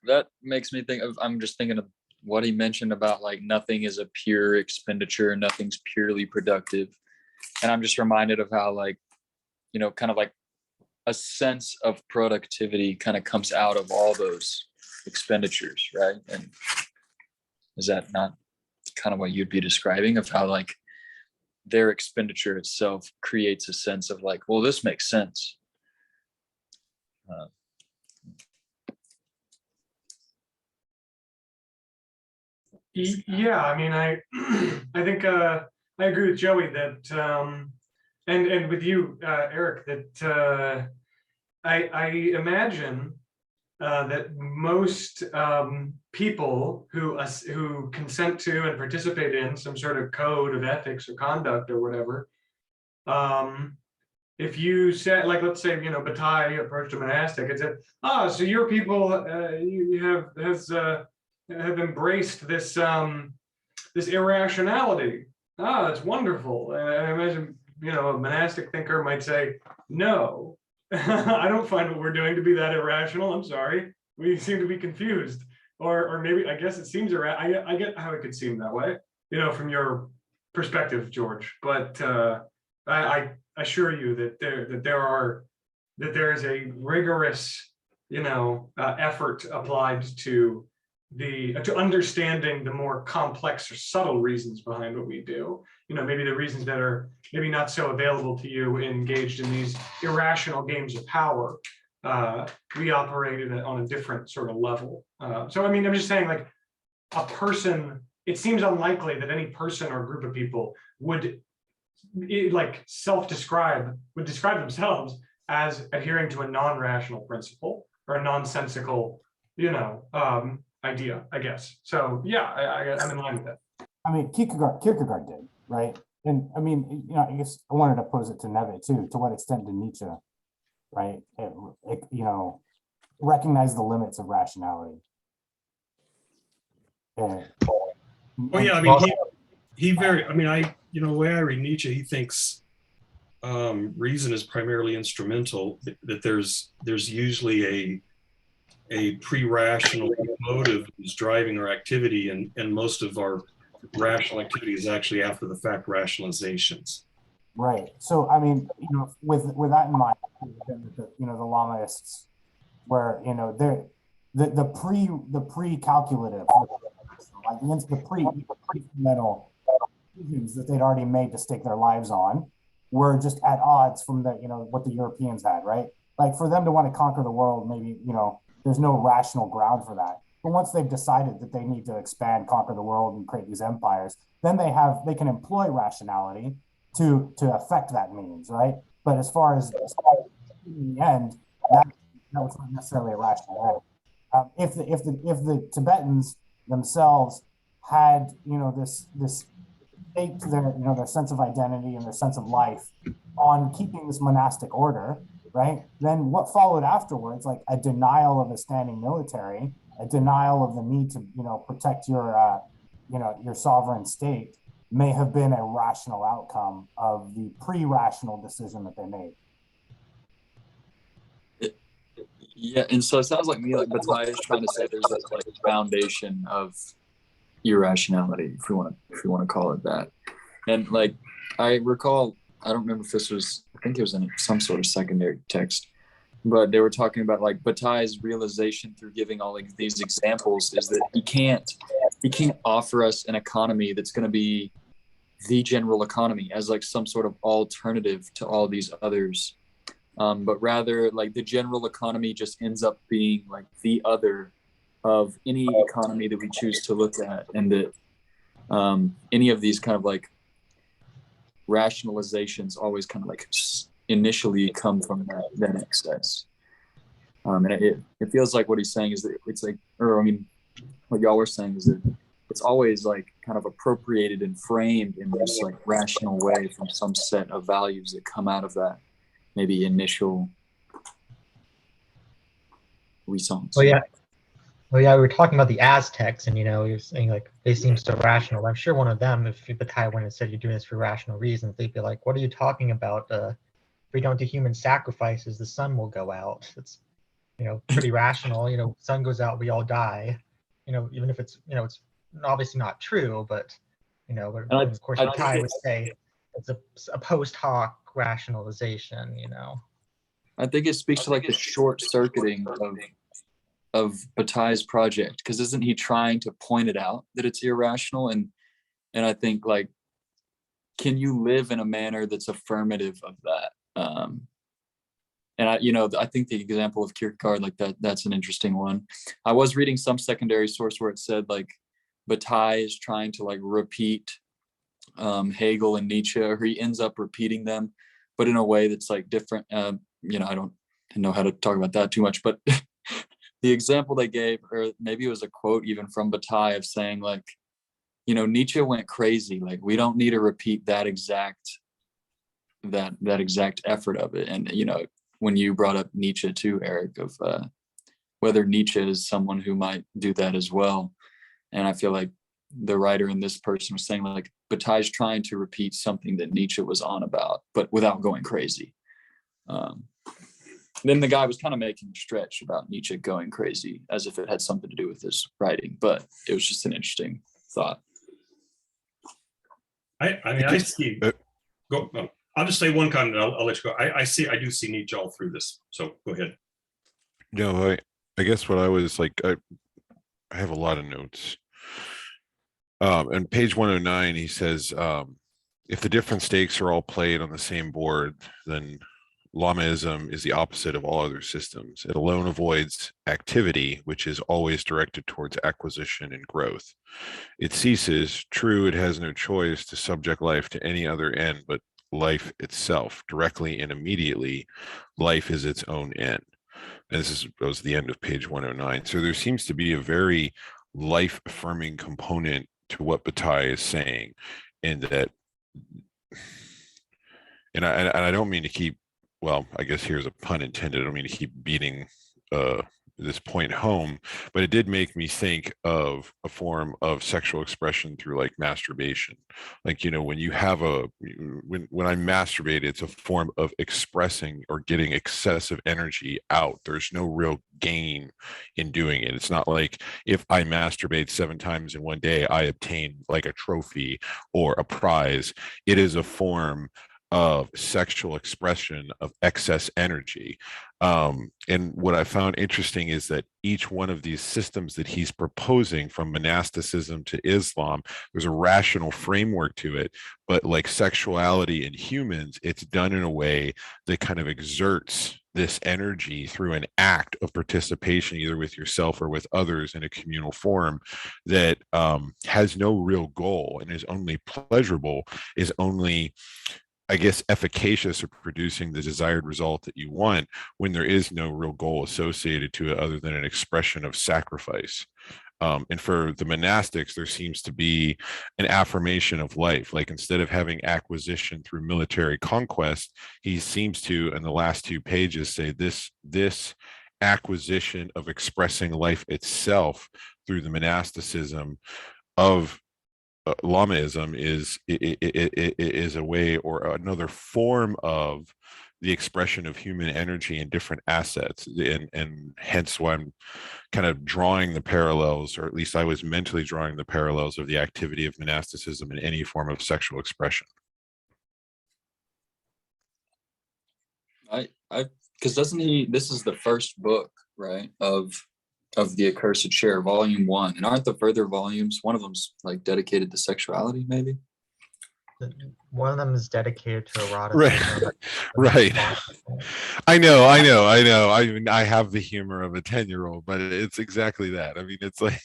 That makes me think of, I'm just thinking of what he mentioned about like nothing is a pure expenditure, nothing's purely productive. And I'm just reminded of how like, kind of like a sense of productivity kind of comes out of all those expenditures, right? And is that not kind of what you'd be describing of how like their expenditure itself creates a sense of like, well, this makes sense. Yeah, I mean, I think I agree with Joey that and with you, Eric, that I imagine that most people who consent to and participate in some sort of code of ethics or conduct or whatever, if you said, like, let's say, Bataille approached a monastic and said, so your people have embraced this this irrationality. That's wonderful. And I imagine, a monastic thinker might say, no, I don't find what we're doing to be that irrational. I'm sorry. We seem to be confused. Or maybe, I guess it seems I get how it could seem that way, from your perspective, George. But I assure you that there is a rigorous, effort applied to understanding the more complex or subtle reasons behind what we do. Maybe the reasons that are maybe not so available to you engaged in these irrational games of power. We operate on a different sort of level. So, I mean, I'm just saying, like, a person, it seems unlikely that any person or group of people would describe themselves as adhering to a non-rational principle or a nonsensical, idea, I guess. So yeah, I'm in line with that. I mean, Kierkegaard did, right? And I mean, I guess I wanted to pose it to Neve too. To what extent did Nietzsche, right, recognize the limits of rationality? Oh yeah, I mean, the way I read Nietzsche, he thinks reason is primarily instrumental. That there's usually a pre-rational motive is driving our activity, and most of our rational activity is actually after the fact rationalizations. Right. So I mean, with that in mind, the Lamaists, where they're the pre-calculative, like the pre-mental decisions that they'd already made to stake their lives on, were just at odds from the what the Europeans had, right? Like for them to want to conquer the world, maybe there's no rational ground for that. But once they've decided that they need to expand, conquer the world, and create these empires, then they can employ rationality to affect that means, right? But as far as in the end, that was not necessarily a rational way. If the Tibetans themselves had this staked their sense of identity and their sense of life on keeping this monastic order, right? Then what followed afterwards, like a denial of a standing military, a denial of the need to, protect your, your sovereign state, may have been a rational outcome of the pre-rational decision that they made. Yeah, and so it sounds like me, like Bataille is trying to say there's this like foundation of irrationality, if we want to call it that. And like I recall, I don't remember if this was, I think it was in some sort of secondary text, but they were talking about like Bataille's realization through giving all like these examples is that he can't offer us an economy that's going to be the general economy as like some sort of alternative to all these others. But rather like the general economy just ends up being like the other of any economy that we choose to look at, and that any of these kind of like rationalizations always kind of like initially come from that excess. And it feels like what he's saying is that it's like, or I mean, what y'all were saying is that it's always like kind of appropriated and framed in this like rational way from some set of values that come out of that maybe initial response. Oh yeah. Well, yeah, we were talking about the Aztecs, and you're saying like they seem so rational. I'm sure one of them, if Bataille went and said you're doing this for rational reasons, they'd be like, "What are you talking about? If we don't do human sacrifices, the sun will go out." It's pretty rational. Sun goes out, we all die. Even if it's it's obviously not true, but but of course Bataille would say it's a post hoc rationalization. I think it speaks to like the short circuiting of Bataille's project, because isn't he trying to point it out that it's irrational? And I think like, can you live in a manner that's affirmative of that? And I think the example of Kierkegaard, like that's an interesting one. I was reading some secondary source where it said like Bataille is trying to like repeat Hegel and Nietzsche, or he ends up repeating them, but in a way that's like different. I don't know how to talk about that too much, but the example they gave, or maybe it was a quote even from Bataille of saying like, Nietzsche went crazy. Like we don't need to repeat that exact effort of it. And when you brought up Nietzsche too, Eric, of whether Nietzsche is someone who might do that as well. And I feel like the writer in this person was saying like Bataille's trying to repeat something that Nietzsche was on about, but without going crazy. Then the guy was kind of making a stretch about Nietzsche going crazy as if it had something to do with his writing, but it was just an interesting thought. I see. Go. I'll just say one comment. I'll let you go. I do see Nietzsche all through this. So go ahead. No, I guess what I was like, I have a lot of notes. On page 109, he says, if the different stakes are all played on the same board, then Lamaism is the opposite of all other systems. It alone avoids activity, which is always directed towards acquisition and growth. It ceases, true, it has no choice to subject life to any other end but life itself. Directly and immediately, life is its own end. And this was the end of page 109. So there seems to be a very life-affirming component to what Bataille is saying, and that, and I don't mean to keep, well, I guess here's a pun intended. I don't mean to keep beating this point home, but it did make me think of a form of sexual expression through like masturbation. Like, when you have when I masturbate, it's a form of expressing or getting excessive energy out. There's no real gain in doing it. It's not like if I masturbate 7 times in one day, I obtain like a trophy or a prize. It is a form of sexual expression of excess energy. And what I found interesting is that each one of these systems that he's proposing, from monasticism to Islam, there's a rational framework to it, but like sexuality in humans, it's done in a way that kind of exerts this energy through an act of participation, either with yourself or with others in a communal form, that has no real goal and is only pleasurable, is only, I guess, efficacious of producing the desired result that you want when there is no real goal associated to it other than an expression of sacrifice. And for the monastics, there seems to be an affirmation of life. Like instead of having acquisition through military conquest, he seems to, in the last 2 pages, say this acquisition of expressing life itself through the monasticism of Lamaism is a way or another form of the expression of human energy in different assets, and hence why I'm kind of drawing the parallels, or at least I was mentally drawing the parallels of the activity of monasticism in any form of sexual expression. Because doesn't he, this is the first book, right, of the Accursed Share, volume 1, and aren't the further volumes, one of them's like dedicated to sexuality, maybe? One of them is dedicated to eroticism. Right. I know. I have the humor of a 10-year-old, but it's exactly that. I mean, it's like,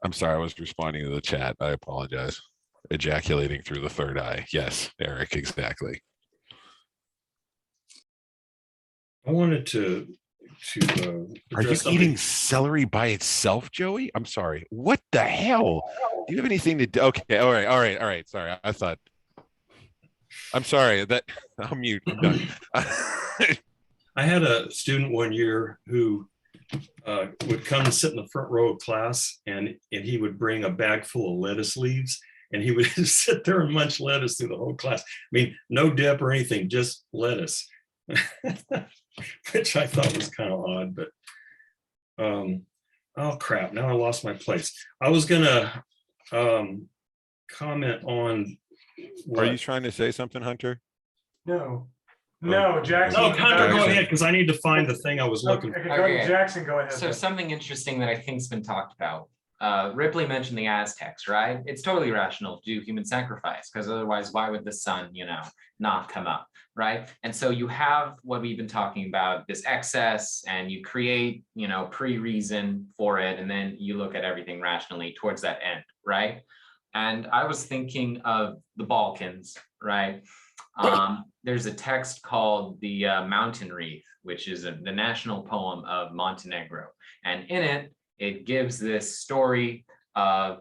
I'm sorry, I was responding to the chat. I apologize. Ejaculating through the third eye. Yes, Eric, exactly. I wanted to Are you eating celery by itself, Joey? I'm sorry. What the hell? Do you have anything to do? Okay. All right. Sorry. I'm sorry that I'll mute. I'm done. I had a student one year who would come and sit in the front row of class, and he would bring a bag full of lettuce leaves, and he would just sit there and munch lettuce through the whole class. I mean, no dip or anything, just lettuce. Which I thought was kind of odd, but oh crap, now I lost my place. I was gonna comment on Are you trying to say something, Hunter? No, no, Jackson. No, Hunter, go ahead, because I need to find the thing I was looking for. Okay. Jackson, go ahead. So something interesting that I think's been talked about. Ripley mentioned the Aztecs, right? It's totally rational to do human sacrifice, because otherwise, why would the sun, not come up, right? And so you have what we've been talking about, this excess, and you create, pre-reason for it, and then you look at everything rationally towards that end, right? And I was thinking of the Balkans, right? There's a text called the Mountain Wreath, which is the national poem of Montenegro, and in it, it gives this story of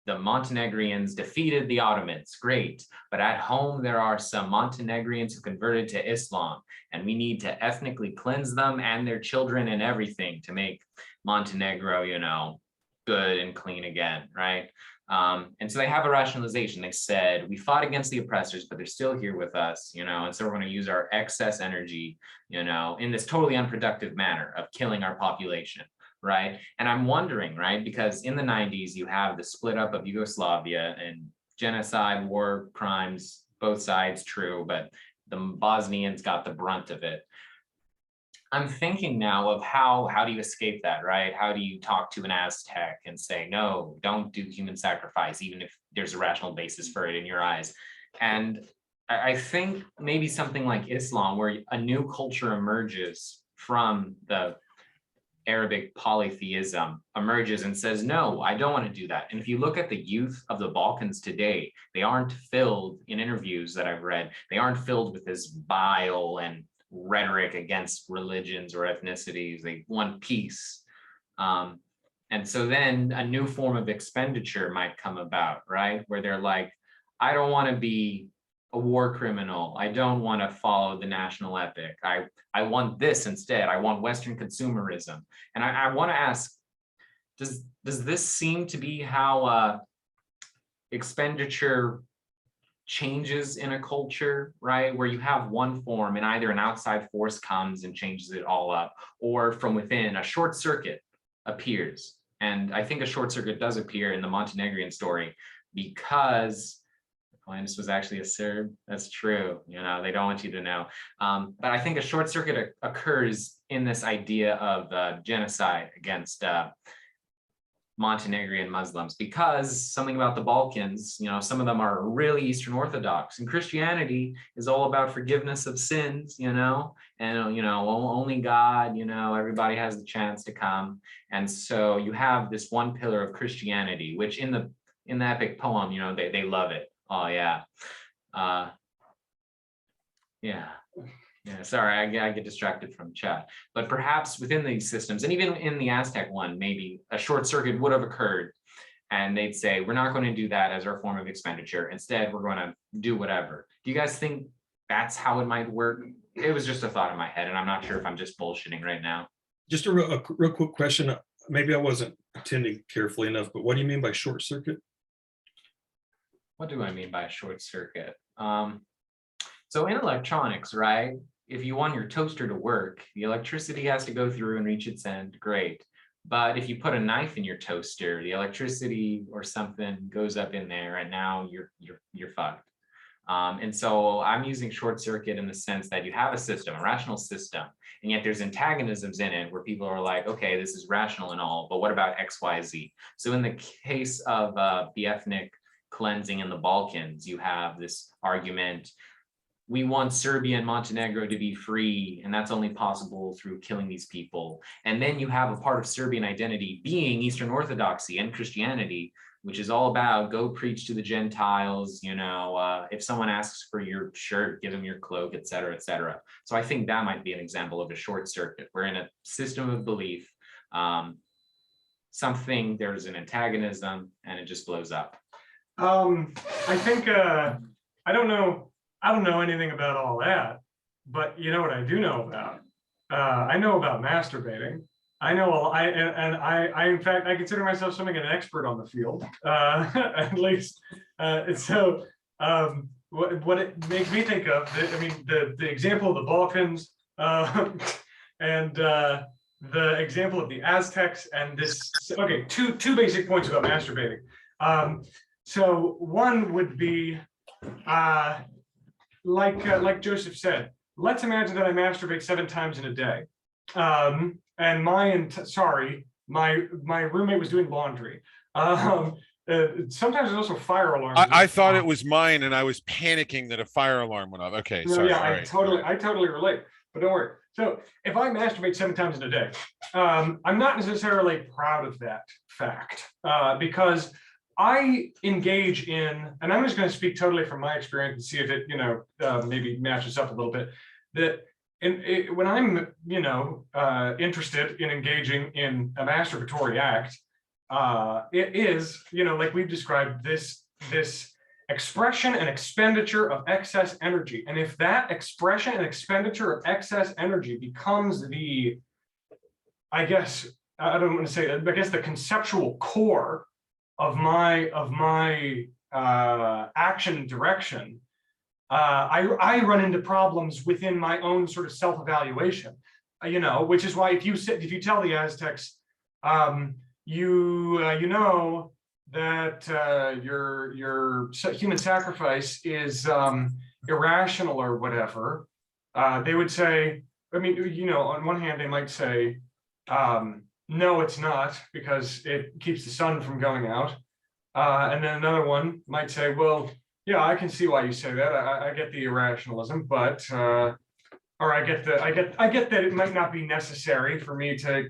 the Montenegrians defeated the Ottomans, great. But at home, there are some Montenegrians who converted to Islam, and we need to ethnically cleanse them and their children and everything to make Montenegro, good and clean again, right? And so they have a rationalization. They said, we fought against the oppressors, but they're still here with us, and so we're going to use our excess energy, in this totally unproductive manner of killing our population. Right. And I'm wondering, right, because in the 90s, you have the split up of Yugoslavia and genocide, war crimes, both sides true, but the Bosnians got the brunt of it. I'm thinking now of how do you escape that, right? How do you talk to an Aztec and say, no, don't do human sacrifice, even if there's a rational basis for it in your eyes? And I think maybe something like Islam, where a new culture emerges from the Arabic polytheism, emerges and says, no, I don't want to do that. And if you look at the youth of the Balkans today, they aren't filled, in interviews that I've read, they aren't filled with this bile and rhetoric against religions or ethnicities. They want peace. And so then a new form of expenditure might come about, right? Where they're like, I don't want to be a war criminal. I don't want to follow the national epic. I want this instead. I want Western consumerism. And I want to ask, does this seem to be how expenditure changes in a culture, right? Where you have one form and either an outside force comes and changes it all up, or from within a short circuit appears. And I think a short circuit does appear in the Montenegrin story because Aquinas was actually a Serb. That's true. They don't want you to know. But I think a short circuit occurs in this idea of genocide against Montenegrin Muslims, because something about the Balkans, some of them are really Eastern Orthodox, and Christianity is all about forgiveness of sins, and only God, everybody has the chance to come. And so you have this one pillar of Christianity, which in the epic poem, they love it. Oh yeah. Yeah. Yeah, sorry, I get distracted from chat. But perhaps within these systems, and even in the Aztec one, maybe a short circuit would have occurred. And they'd say, we're not going to do that as our form of expenditure. Instead, we're going to do whatever. Do you guys think that's how it might work? It was just a thought in my head, and I'm not sure if I'm just bullshitting right now. Just a real quick question. Maybe I wasn't attending carefully enough, but what do you mean by short circuit? What do I mean by a short circuit? So in electronics, right? If you want your toaster to work, the electricity has to go through and reach its end, great. But if you put a knife in your toaster, the electricity or something goes up in there, and now you're fucked. And so I'm using short circuit in the sense that you have a system, a rational system, and yet there's antagonisms in it where people are like, okay, this is rational and all, but what about X, Y, Z? So in the case of the ethnic cleansing in the Balkans, you have this argument, we want Serbia and Montenegro to be free, and that's only possible through killing these people. And then you have a part of Serbian identity being Eastern Orthodoxy and Christianity, which is all about go preach to the Gentiles, you know, if someone asks for your shirt, give them your cloak, et cetera, et cetera. So I think that might be an example of a short circuit. We're in a system of belief, there's an antagonism, and it just blows up. I think, I don't know anything about all that, but you know what I do know about? I know about masturbating. I know, I in fact, I consider myself something an expert on the field, at least. So what it makes me think of, I mean, the example of the Balkans, and the example of the Aztecs, and this, okay, two basic points about masturbating. So one would be, like Joseph said, let's imagine that I masturbate 7 times in a day. And my roommate was doing laundry. Sometimes there's also fire alarms. I thought it was mine, and I was panicking that a fire alarm went off. Okay, no, sorry. Yeah, I totally relate. But don't worry. So if I masturbate 7 times in a day, I'm not necessarily proud of that fact, because I engage in, and I'm just going to speak totally from my experience and see if it, maybe matches up a little bit. That when I'm, interested in engaging in a masturbatory act, it is, like we've described, this expression and expenditure of excess energy. And if that expression and expenditure of excess energy becomes the, I guess the conceptual core of my action direction, I run into problems within my own sort of self-evaluation, which is why if you tell the Aztecs, you know that your human sacrifice is irrational or whatever, they would say, I mean, on one hand they might say, no, it's not, because it keeps the sun from going out. And then another one might say, well, yeah, I can see why you say that. I get the irrationalism, but or I get that it might not be necessary for me to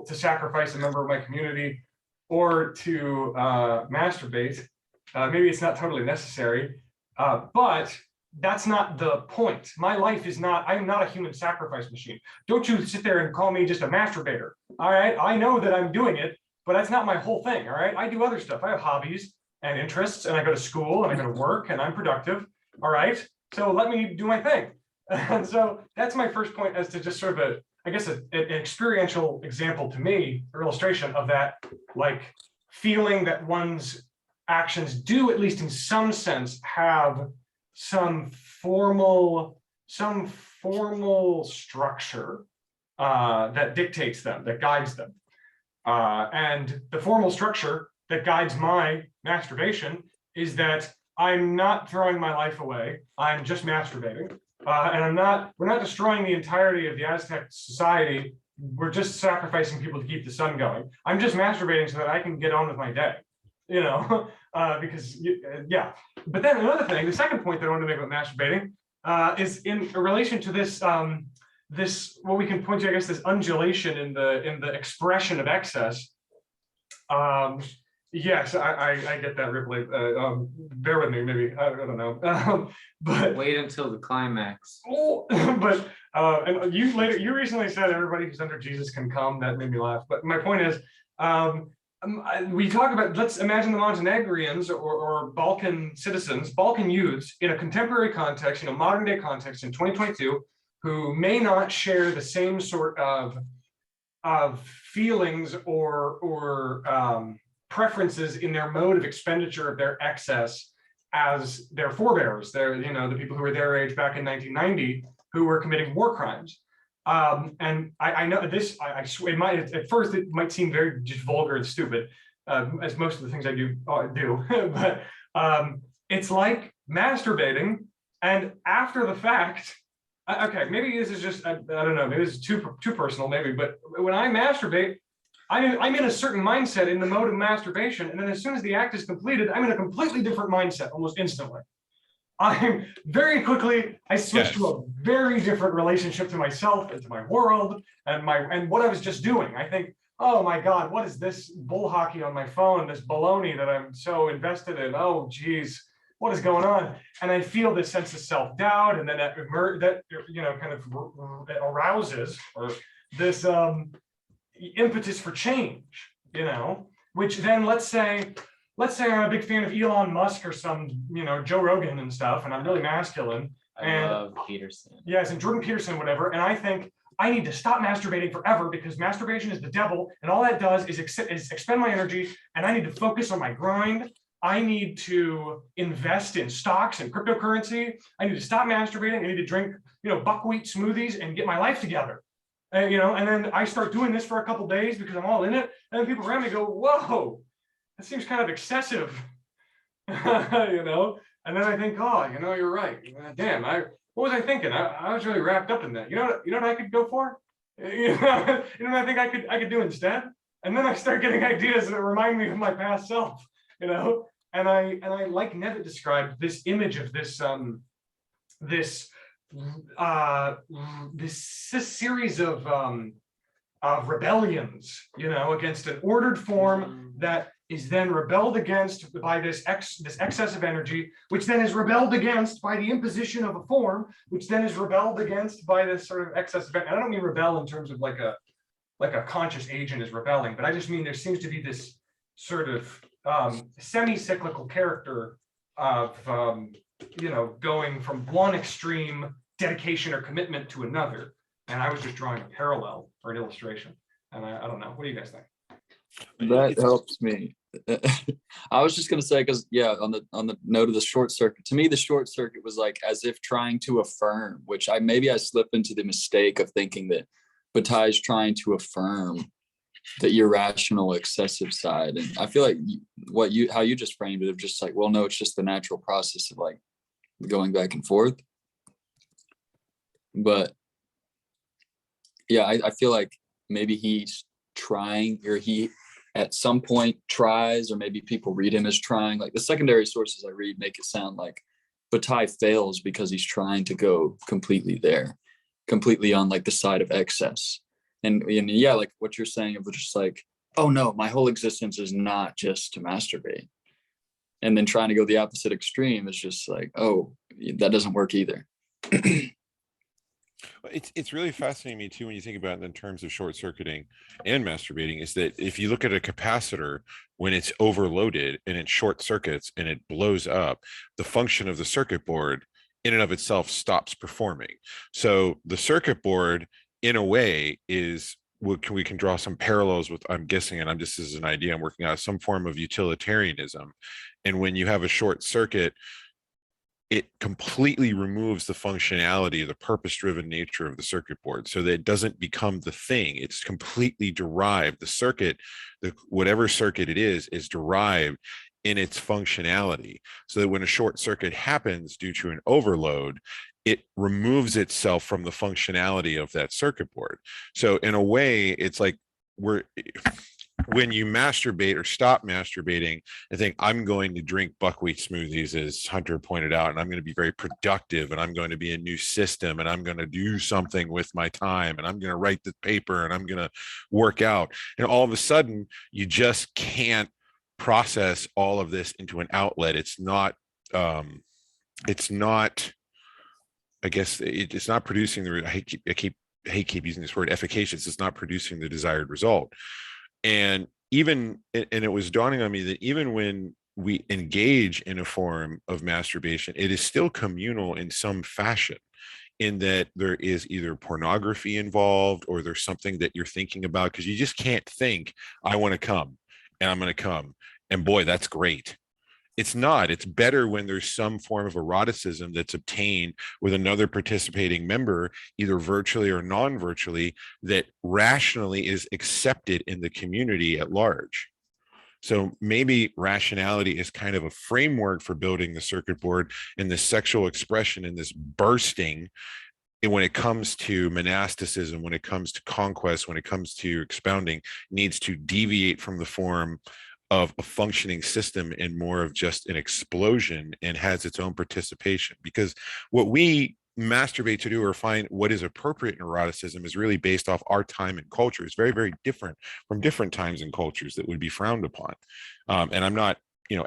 sacrifice a member of my community or to masturbate. Maybe it's not totally necessary, but that's not the point. My life is not, I'm not a human sacrifice machine. Don't you sit there and call me just a masturbator. All right, I know that I'm doing it, but that's not my whole thing. All right, I do other stuff. I have hobbies and interests, and I go to school and I go to work, and I'm productive. All right, so let me do my thing. And so that's my first point, as to just sort of an experiential example to me, or illustration of that, like feeling that one's actions do, at least in some sense, have some formal structure that dictates them, that guides them. And the formal structure that guides my masturbation is that I'm not throwing my life away. I'm just masturbating. And we're not destroying the entirety of the Aztec society. We're just sacrificing people to keep the sun going. I'm just masturbating so that I can get on with my day, because yeah. But then another thing, the second point that I want to make about masturbating is in relation to this, what we can point to, I guess, this undulation in the expression of excess. Yes, I get that, Ripley. Bear with me, maybe. I don't know. But wait until the climax. Oh, but And you recently said everybody who's under Jesus can come. That made me laugh. But my point is, we talk about, let's imagine the Montenegrians or Balkan citizens, Balkan youths in a contemporary context, modern day context in 2022, who may not share the same sort of feelings or preferences in their mode of expenditure of their excess as their forebears. They're, the people who were their age back in 1990 who were committing war crimes. And I know this, I swear, at first it might seem very just vulgar and stupid, as most of the things I do, but it's like masturbating, and after the fact, okay, maybe this is just, I don't know, maybe this is too personal, maybe, but when I masturbate, I'm in a certain mindset in the mode of masturbation, and then as soon as the act is completed, I'm in a completely different mindset almost instantly. I switch to a very different relationship to myself and to my world and what I was just doing. I think, oh my God, what is this bull hockey on my phone, this baloney that I'm so invested in? Oh, geez, what is going on? And I feel this sense of self-doubt, and then that kind of arouses or this impetus for change, which then let's say I'm a big fan of Elon Musk or some, Joe Rogan and stuff, and I'm really masculine. I love Peterson. Yes, and Jordan Peterson, whatever. And I think I need to stop masturbating forever because masturbation is the devil, and all that does is expend my energy, and I need to focus on my grind. I need to invest in stocks and cryptocurrency. I need to stop masturbating. I need to drink, buckwheat smoothies and get my life together. And then I start doing this for a couple days because I'm all in it. And then people around me go, whoa, that seems kind of excessive, And then I think, oh, you're right. Damn, what was I thinking? I was really wrapped up in that. You know what I could go for? What I think I could do instead? And then I start getting ideas that remind me of my past self, And I like Nevitt described this image of this series of rebellions, against an ordered form that is then rebelled against by this excess of energy, which then is rebelled against by the imposition of a form, which then is rebelled against by this sort of excess of energy. I don't mean rebel in terms of like a conscious agent is rebelling, but I just mean there seems to be this sort of semi-cyclical character of going from one extreme dedication or commitment to another. And I was just drawing a parallel or an illustration. And I don't know. What do you guys think? That helps me. I was just gonna say, because on the note of the short circuit, to me the short circuit was like as if trying to affirm, which I slipped into the mistake of thinking that Bataille is trying to affirm the irrational excessive side. And I feel like how you just framed it of just like, well, no, it's just the natural process of like going back and forth. But yeah, I feel like maybe he's trying, or he at some point tries, or maybe people read him as trying. Like the secondary sources I read make it sound like Bataille fails because he's trying to go completely on like the side of excess. And yeah, like what you're saying of just like, oh no, my whole existence is not just to masturbate. And then trying to go the opposite extreme is just like, oh, that doesn't work either. It's really fascinating me too when you think about it in terms of short circuiting and masturbating, is that if you look at a capacitor, when it's overloaded and it short circuits and it blows up, the function of the circuit board in and of itself stops performing. So the circuit board in a way is, we can draw some parallels with, I'm guessing, and I'm just as an idea I'm working out, some form of utilitarianism. And when you have a short circuit, it completely removes the functionality, the purpose-driven nature of the circuit board, so that it doesn't become the thing. It's completely derived. The circuit, whatever circuit it is derived in its functionality, so that when a short circuit happens due to an overload, it removes itself from the functionality of that circuit board. So in a way, it's like when you masturbate or stop masturbating and think, I'm going to drink buckwheat smoothies, as Hunter pointed out, and I'm going to be very productive, and I'm going to be a new system, and I'm going to do something with my time, and I'm going to write the paper, and I'm going to work out. And all of a sudden, you just can't process all of this into an outlet. It's not I guess it's not producing the, I keep using this word efficacious. It's not producing the desired result. And it was dawning on me that even when we engage in a form of masturbation, it is still communal in some fashion, in that there is either pornography involved or there's something that you're thinking about, because you just can't think, I want to come and I'm going to come. And boy, that's great. It's not. It's better when there's some form of eroticism that's obtained with another participating member, either virtually or non-virtually, that rationally is accepted in the community at large. So maybe rationality is kind of a framework for building the circuit board, and the sexual expression and this bursting, and when it comes to monasticism, when it comes to conquest, when it comes to expounding, needs to deviate from the form of a functioning system and more of just an explosion, and has its own participation. Because what we masturbate to do or find what is appropriate in eroticism is really based off our time and culture. It's very, very different from different times and cultures that would be frowned upon. And I'm not,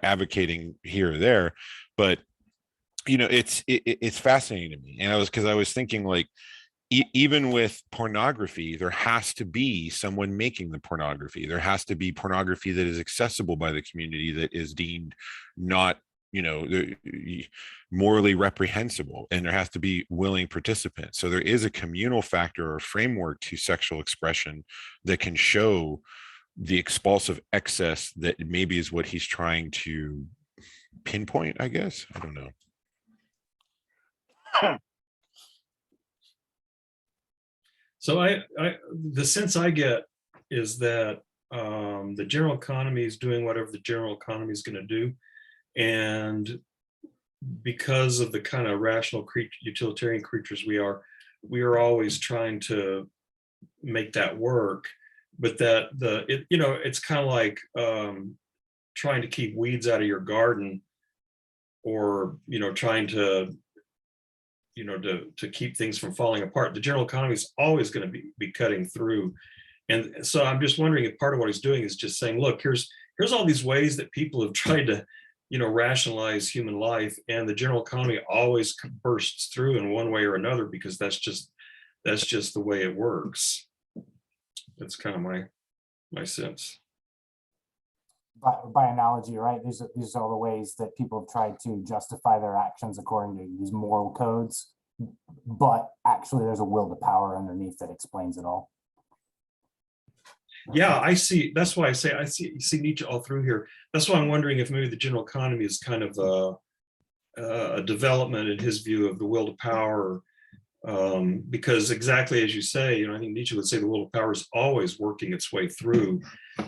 advocating here or there, but it's fascinating to me. And I was thinking, like, even with pornography, there has to be someone making the pornography. There has to be pornography that is accessible by the community, that is deemed not, morally reprehensible, and there has to be willing participants. So there is a communal factor or framework to sexual expression that can show the expulsive excess that maybe is what he's trying to pinpoint, I guess. I don't know. So the sense I get is that the general economy is doing whatever the general economy is going to do. And because of the kind of rational utilitarian creatures we are always trying to make that work. But that it's kind of like trying to keep weeds out of your garden, or, trying to keep things from falling apart. The general economy is always going to be cutting through. And so I'm just wondering if part of what he's doing is just saying, look, here's all these ways that people have tried to, rationalize human life, and the general economy always bursts through in one way or another, because that's just the way it works. That's kind of my sense. By analogy, right? These are all the ways that people have tried to justify their actions according to these moral codes, but actually there's a will to power underneath that explains it all. Yeah, I see. That's why I say I see Nietzsche all through here. That's why I'm wondering if maybe the general economy is kind of a development in his view of the will to power, because exactly as you say, I think Nietzsche would say the will to power is always working its way through.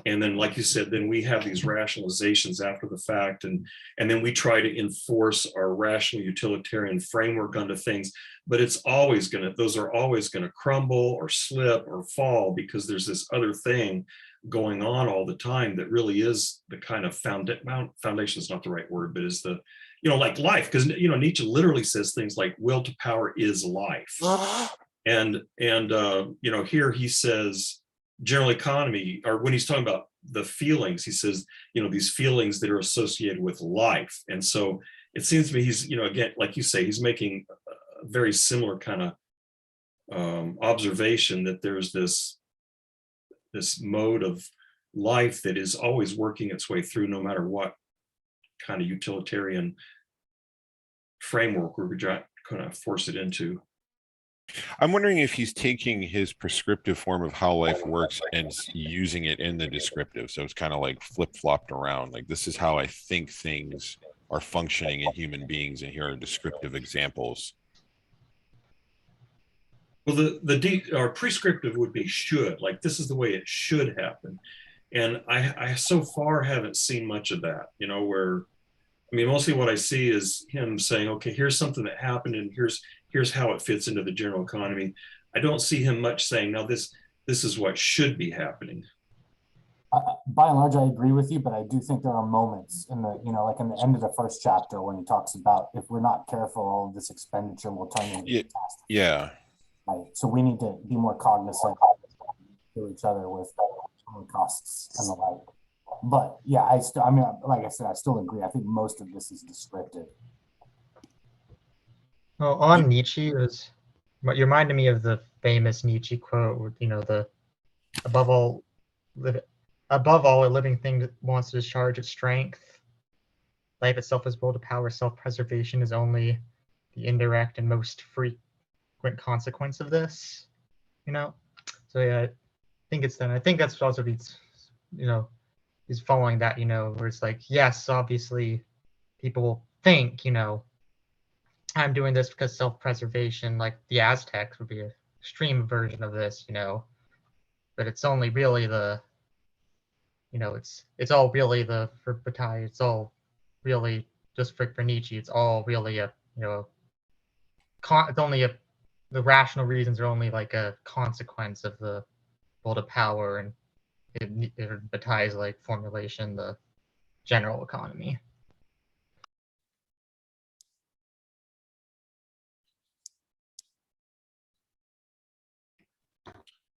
And then, like you said, then we have these rationalizations after the fact, and then we try to enforce our rational utilitarian framework onto things, but those are always gonna crumble or slip or fall, because there's this other thing going on all the time that really is the kind of foundation is not the right word, but is the, like life, because Nietzsche literally says things like will to power is life. And here he says general economy, or when he's talking about the feelings, he says, these feelings that are associated with life. And so it seems to me he's, again, like you say, he's making a very similar kind of observation, that there's this mode of life that is always working its way through, no matter what kind of utilitarian framework we're trying to force it into. I'm wondering if he's taking his prescriptive form of how life works and using it in the descriptive. So it's kind of like flip-flopped around. Like, this is how I think things are functioning in human beings, and here are descriptive examples. Well, the prescriptive would be should, like this is the way it should happen. And I so far haven't seen much of that, where, mostly what I see is him saying, okay, here's something that happened, and here's how it fits into the general economy. I don't see him much saying, now this is what should be happening. By and large, I agree with you, but I do think there are moments in the, like in the end of the first chapter, when he talks about, if we're not careful, all of this expenditure will turn into catastrophe. Yeah. Right. So we need to be more cognizant to each other with costs and the like. But yeah, like I said, I still agree. I think most of this is descriptive. Oh, on Nietzsche, you reminded me of the famous Nietzsche quote, the above all, above all, a living thing that wants to discharge its strength. Life itself is will to power. Self-preservation is only the indirect and most frequent consequence of this. So yeah, I think it's done. I think that's also he's following that. Where it's like, yes, obviously, people will think, I'm doing this because self-preservation, like the Aztecs would be an extreme version of this, but it's only really it's all really for Bataille, it's all really just for Nietzsche, it's all really it's only the rational reasons are only like a consequence of the will to power and Bataille's like formulation, the general economy.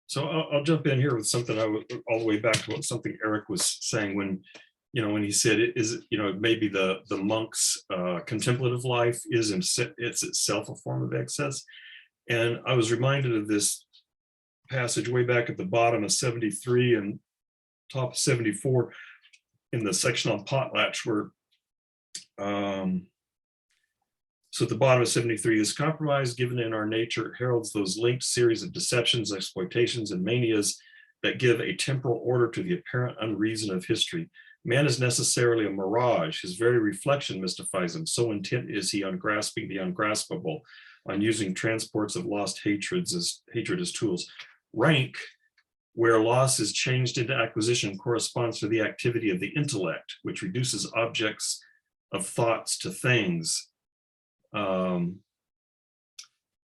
So I'll jump in here with something all the way back to something Eric was saying when he said maybe the monk's contemplative life is it's itself a form of excess. And I was reminded of this passage way back at the bottom of 73 and top of 74 in the section on potlatch where so at the bottom of 73, this compromise given in our nature heralds those linked series of deceptions, exploitations, and manias that give a temporal order to the apparent unreason of history. Man is necessarily a mirage. His very reflection mystifies him. So intent is he on grasping the ungraspable, on using transports of lost hatred as tools. Rank, where loss is changed into acquisition, corresponds to the activity of the intellect, which reduces objects of thoughts to things.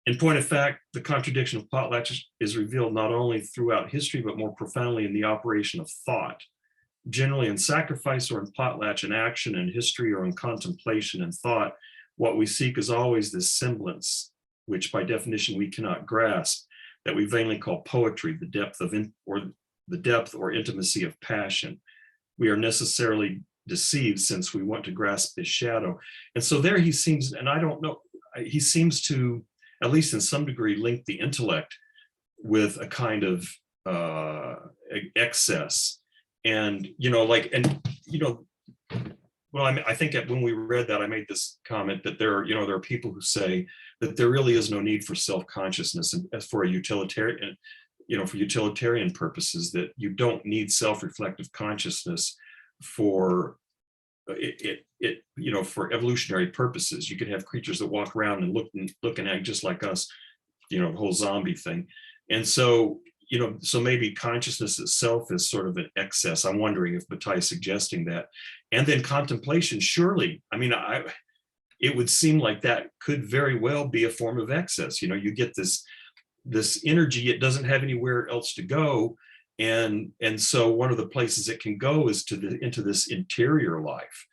In point of fact, the contradiction of potlatch is revealed not only throughout history, but more profoundly in the operation of thought. Generally in sacrifice or in potlatch, in action, in history, or in contemplation and thought, what we seek is always this semblance, which by definition we cannot grasp, that we vainly call poetry, the depth or intimacy of passion. We are necessarily deceived since we want to grasp his shadow. And so there he seems, and I don't know, he seems to, at least in some degree, link the intellect with a kind of excess. And, well, I think when we read that, I made this comment that there are people who say that there really is no need for self-consciousness and for a utilitarian, for utilitarian purposes, that you don't need self-reflective consciousness for for evolutionary purposes. You could have creatures that walk around and look and act just like us, the whole zombie thing. And so, so maybe consciousness itself is sort of an excess. I'm wondering if Bataille is suggesting that. And then contemplation, surely, it would seem like that could very well be a form of excess. You get this energy, it doesn't have anywhere else to go. And so one of the places it can go is into this interior life.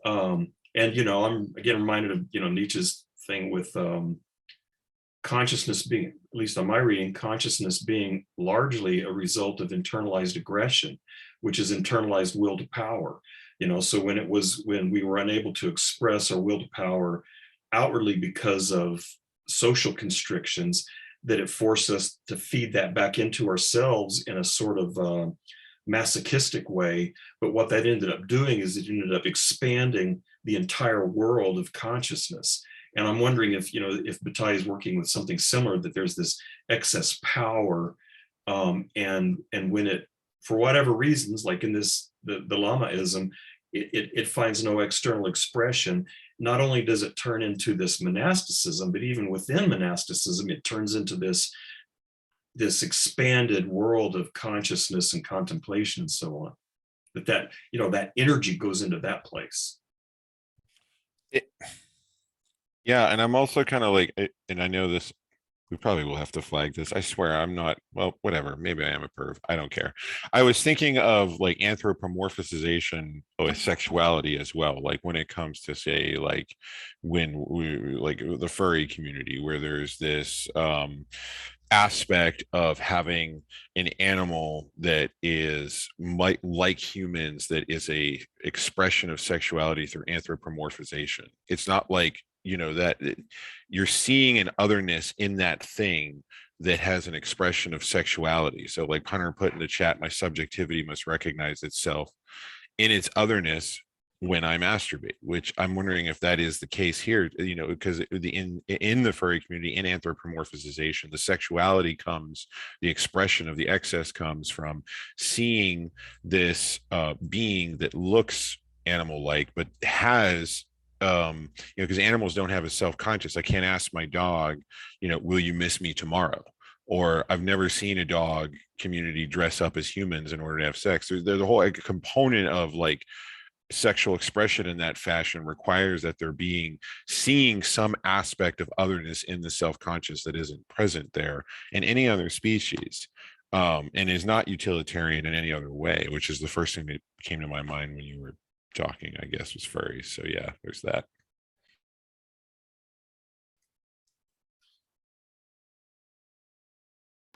And I'm again reminded of Nietzsche's thing with consciousness being, at least on my reading, consciousness being largely a result of internalized aggression, which is internalized will to power. So when we were unable to express our will to power outwardly because of social constrictions, that it forced us to feed that back into ourselves in a sort of masochistic way. But what that ended up doing is it ended up expanding the entire world of consciousness. And I'm wondering if Bataille is working with something similar, that there's this excess power, and when it, for whatever reasons, like in the Lamaism, it finds no external expression. Not only does it turn into this monasticism, but even within monasticism, it turns into this expanded world of consciousness and contemplation and so on. That energy goes into that place. Yeah, and I'm also kind of like, and I know this, we probably will have to flag this. I swear I'm not, well, whatever, maybe I am a perv. I don't care. I was thinking of like anthropomorphization with sexuality as well. Like when it comes to say, like when we, like the furry community, where there's this aspect of having an animal that is like humans, that is a expression of sexuality through anthropomorphization. It's not like you know, that you're seeing an otherness in that thing that has an expression of sexuality. So like Hunter put in the chat, my subjectivity must recognize itself in its otherness when I masturbate, which I'm wondering if that is the case here, you know, because in the furry community, in anthropomorphization, the sexuality comes, the expression of the excess comes from seeing this being that looks animal-like, but has you know, because animals don't have a self-conscious. I can't ask my dog, you know, will you miss me tomorrow? Or I've never seen a dog community dress up as humans in order to have sex. There's a whole like, component of like sexual expression in that fashion requires that they're seeing some aspect of otherness in the self-conscious that isn't present there in any other species, and is not utilitarian in any other way, which is the first thing that came to my mind when you were talking, I guess, was furries. So yeah, there's that.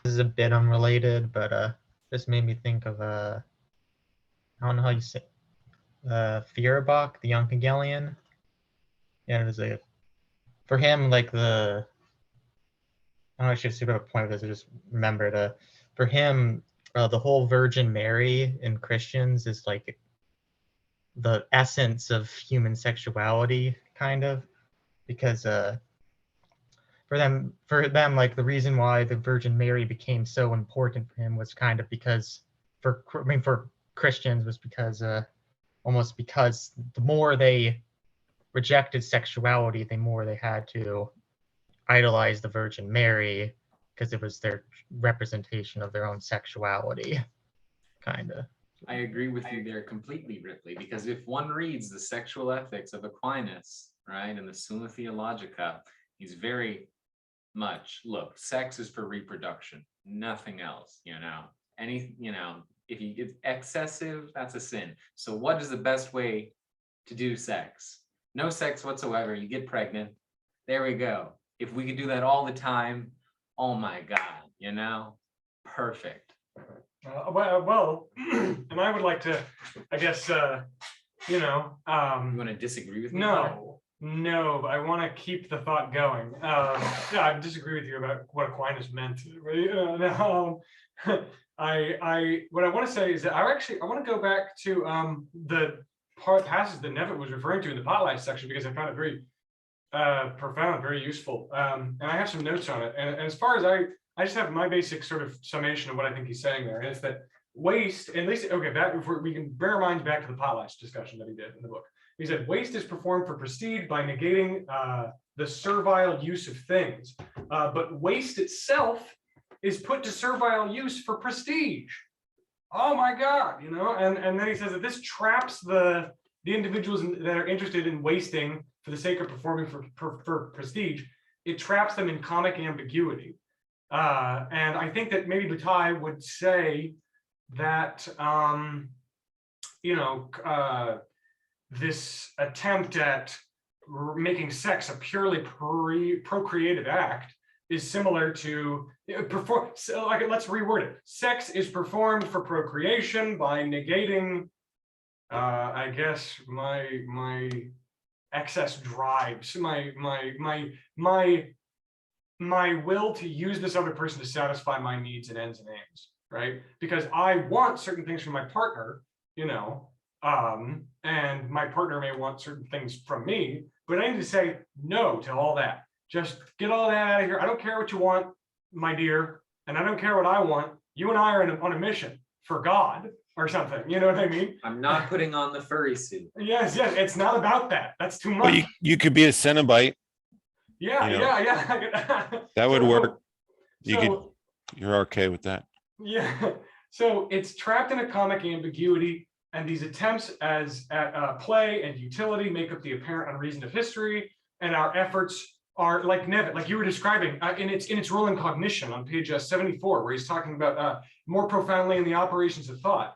This is a bit unrelated, but this made me think of I don't know how you say Feuerbach, the young Hegelian. Yeah, it was for him like I don't know, I should see what a point of this. I just remembered for him the whole Virgin Mary in Christians is like the essence of human sexuality, kind of, because for them like the reason why the Virgin Mary became so important for him was kind of because for Christians was because almost because the more they rejected sexuality, the more they had to idolize the Virgin Mary because it was their representation of their own sexuality, kind of. I agree with you there completely, Ripley, because if one reads the sexual ethics of Aquinas, right, and the Summa Theologica, he's very much, look, sex is for reproduction, nothing else, you know, if you get excessive, that's a sin. So what is the best way to do sex? No sex whatsoever, you get pregnant, there we go. If we could do that all the time, oh my God, you know, perfect. Well, and I would like to, I guess, you want to disagree with me? No, but I want to keep the thought going. Yeah, I disagree with you about what Aquinas meant. What I want to say is that I want to go back to the passage that Nevitt was referring to in the Bataille section, because I found it very profound, very useful. And I have some notes on it. And as far as I just have my basic sort of summation of what I think he's saying there, is that waste, at least, okay, we can bring our minds back to the potlatch discussion that he did in the book. He said, waste is performed for prestige by negating the servile use of things. But waste itself is put to servile use for prestige. Oh my God, you know, and then he says that this traps the individuals that are interested in wasting for the sake of performing for prestige. It traps them in comic ambiguity. And I think that maybe Bataille would say that, you know, this attempt at making sex a purely procreative act is similar to let's reword it. Sex is performed for procreation by negating, I guess, my excess drives, my will to use this other person to satisfy my needs and ends and aims, right? Because I want certain things from my partner, you know, and my partner may want certain things from me, but I need to say no to all that. Just get all that out of here. I don't care what you want, my dear, and I don't care what I want. You and I are on a mission for God or something. You know what I mean? I'm not putting on the furry suit. Yes, it's not about that. That's too much. Well, you could be a Cenobite. Yeah, you know, yeah. That would work. You're okay with that? Yeah. So it's trapped in a comic ambiguity, and these attempts at play and utility make up the apparent unreason of history, and our efforts are like Nevitt, like you were describing, in its role in cognition on page 74, where he's talking about more profoundly in the operations of thought.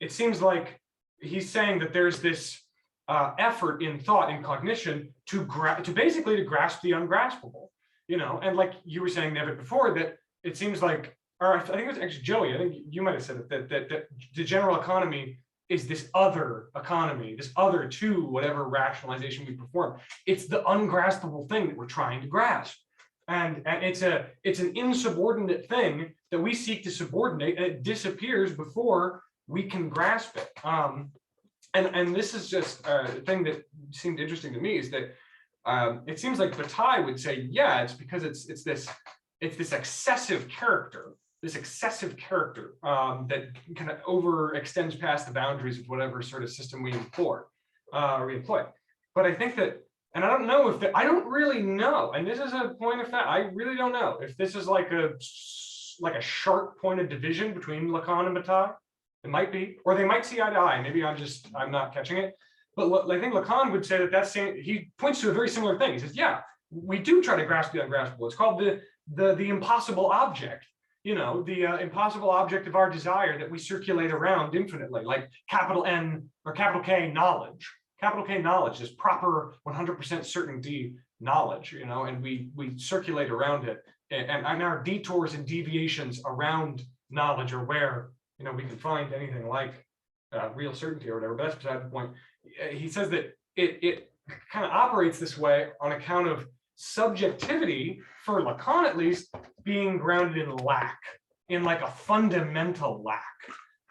It seems like he's saying that there's this effort in thought and cognition to basically grasp the ungraspable, you know, and like you were saying, Nevitt, before, that it seems like, or I think it was actually Joey, I think you might have said it, that the general economy this other economy, this other to whatever rationalization we perform. It's the ungraspable thing that we're trying to grasp. And it's an insubordinate thing that we seek to subordinate, and it disappears before we can grasp it. And this is just a thing that seemed interesting to me, is that it seems like Bataille would say, yeah, it's because it's this excessive character, that kind of overextends past the boundaries of whatever sort of system we employ. But I think that, and I don't know if I don't really know, and this is a point of fact, I really don't know if this is like a sharp point of division between Lacan and Bataille. It might be, or they might see eye to eye. Maybe I'm not catching it. But I think Lacan would say that he points to a very similar thing. He says, yeah, we do try to grasp the ungraspable. It's called the impossible object. The impossible object of our desire that we circulate around infinitely, like capital N or capital K knowledge. Capital K knowledge is proper 100% certainty knowledge, and we circulate around it. And our detours and deviations around knowledge are where, we can find anything like real certainty or whatever. But that's beside the point. He says that it kind of operates this way on account of subjectivity, for Lacan at least, being grounded in lack, in like a fundamental lack,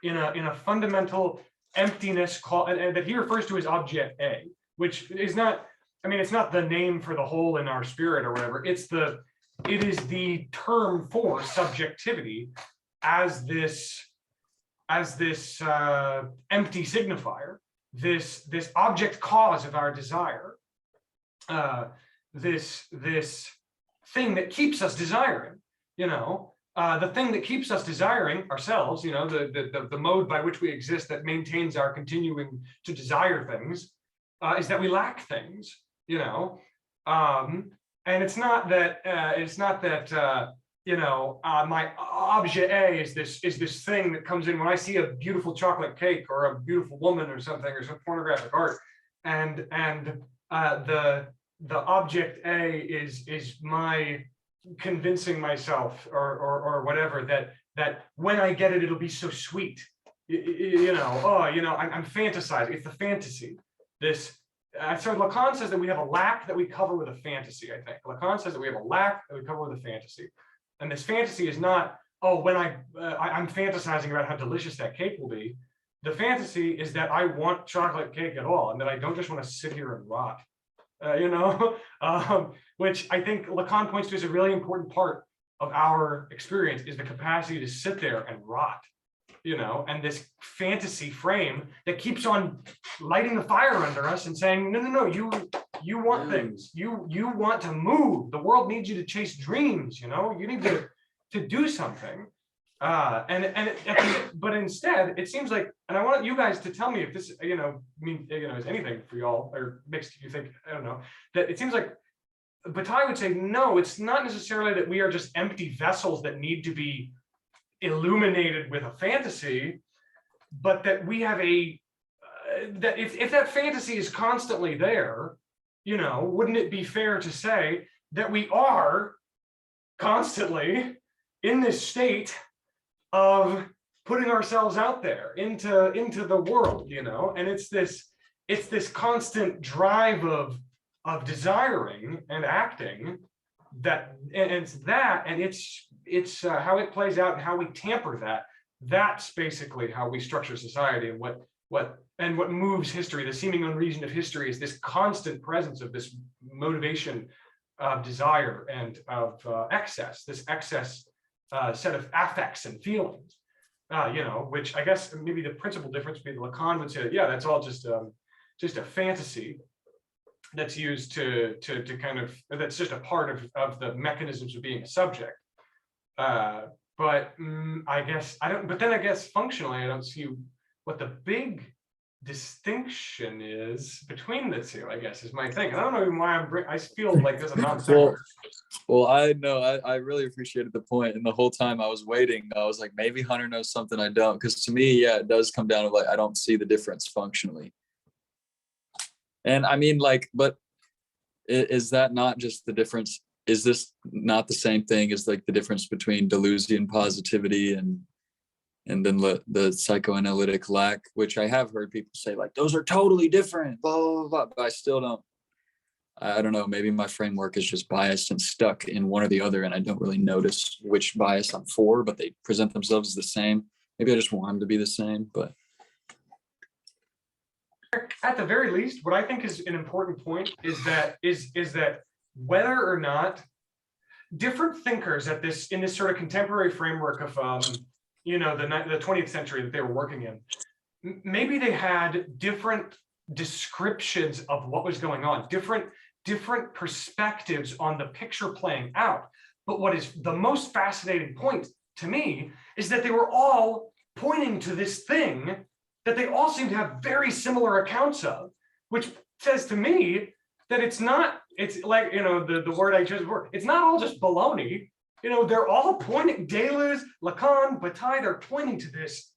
in a fundamental emptiness that he refers to as object A, which is not, it's not the name for the hole in our spirit or whatever. It is the term for subjectivity as this empty signifier, this object cause of our desire, this thing that keeps us desiring, the thing that keeps us desiring ourselves, the mode by which we exist that maintains our continuing to desire things, is that we lack things, and it's not that my object A is this thing that comes in when I see a beautiful chocolate cake or a beautiful woman or something, or some pornographic art, and the object A is my convincing myself or whatever that when I get it, it'll be so sweet. I'm fantasizing. It's the fantasy. So Lacan says that we have a lack that we cover with a fantasy. I think Lacan says that we have a lack that we cover with a fantasy, and this fantasy is not, when I'm fantasizing about how delicious that cake will be. The fantasy is that I want chocolate cake at all, and that I don't just want to sit here and rot. Which I think Lacan points to as a really important part of our experience, is the capacity to sit there and rot, and this fantasy frame that keeps on lighting the fire under us and saying, no, you want things, you want to move. The world needs you to chase dreams, you need to do something. But instead, it seems like, and I want you guys to tell me if this, is anything for y'all, or mixed, you think, I don't know, that it seems like Bataille would say, no, it's not necessarily that we are just empty vessels that need to be illuminated with a fantasy, but that we have that if that fantasy is constantly there, wouldn't it be fair to say that we are constantly in this state of putting ourselves out there into the world, and it's this constant drive of desiring and acting it's how it plays out and how we tamper that. That's basically how we structure society, and what moves history. The seeming unreason of history is this constant presence of this motivation of desire and of excess, this excess set of affects and feelings, which I guess maybe the principal difference would be Lacan would say that, that's all just a fantasy that's used to kind of, that's just a part of the mechanisms of being a subject. But I guess functionally, I don't see what the big distinction is between the two, I guess, is my thing. And I don't know even why I feel like there's a non-sequitur. Well, I know I really appreciated the point, and the whole time I was waiting, I was like, maybe Hunter knows something I don't, because to me, it does come down to like, I don't see the difference functionally. And but is that not just the difference? Is this not the same thing as like the difference between Deleuzian positivity and and then the psychoanalytic lack, which I have heard people say like those are totally different, blah blah blah. But I still don't. I don't know. Maybe my framework is just biased and stuck in one or the other, and I don't really notice which bias I'm for. But they present themselves as the same. Maybe I just want them to be the same. But at the very least, what I think is an important point is that whether or not different thinkers in this sort of contemporary framework of the 20th century that they were working in, maybe they had different descriptions of what was going on, different perspectives on the picture playing out. But what is the most fascinating point to me is that they were all pointing to this thing that they all seem to have very similar accounts of, which says to me that it's like, the word I chose before, it's not all just baloney. They're all pointing, Deleuze, Lacan, Bataille, they're pointing to this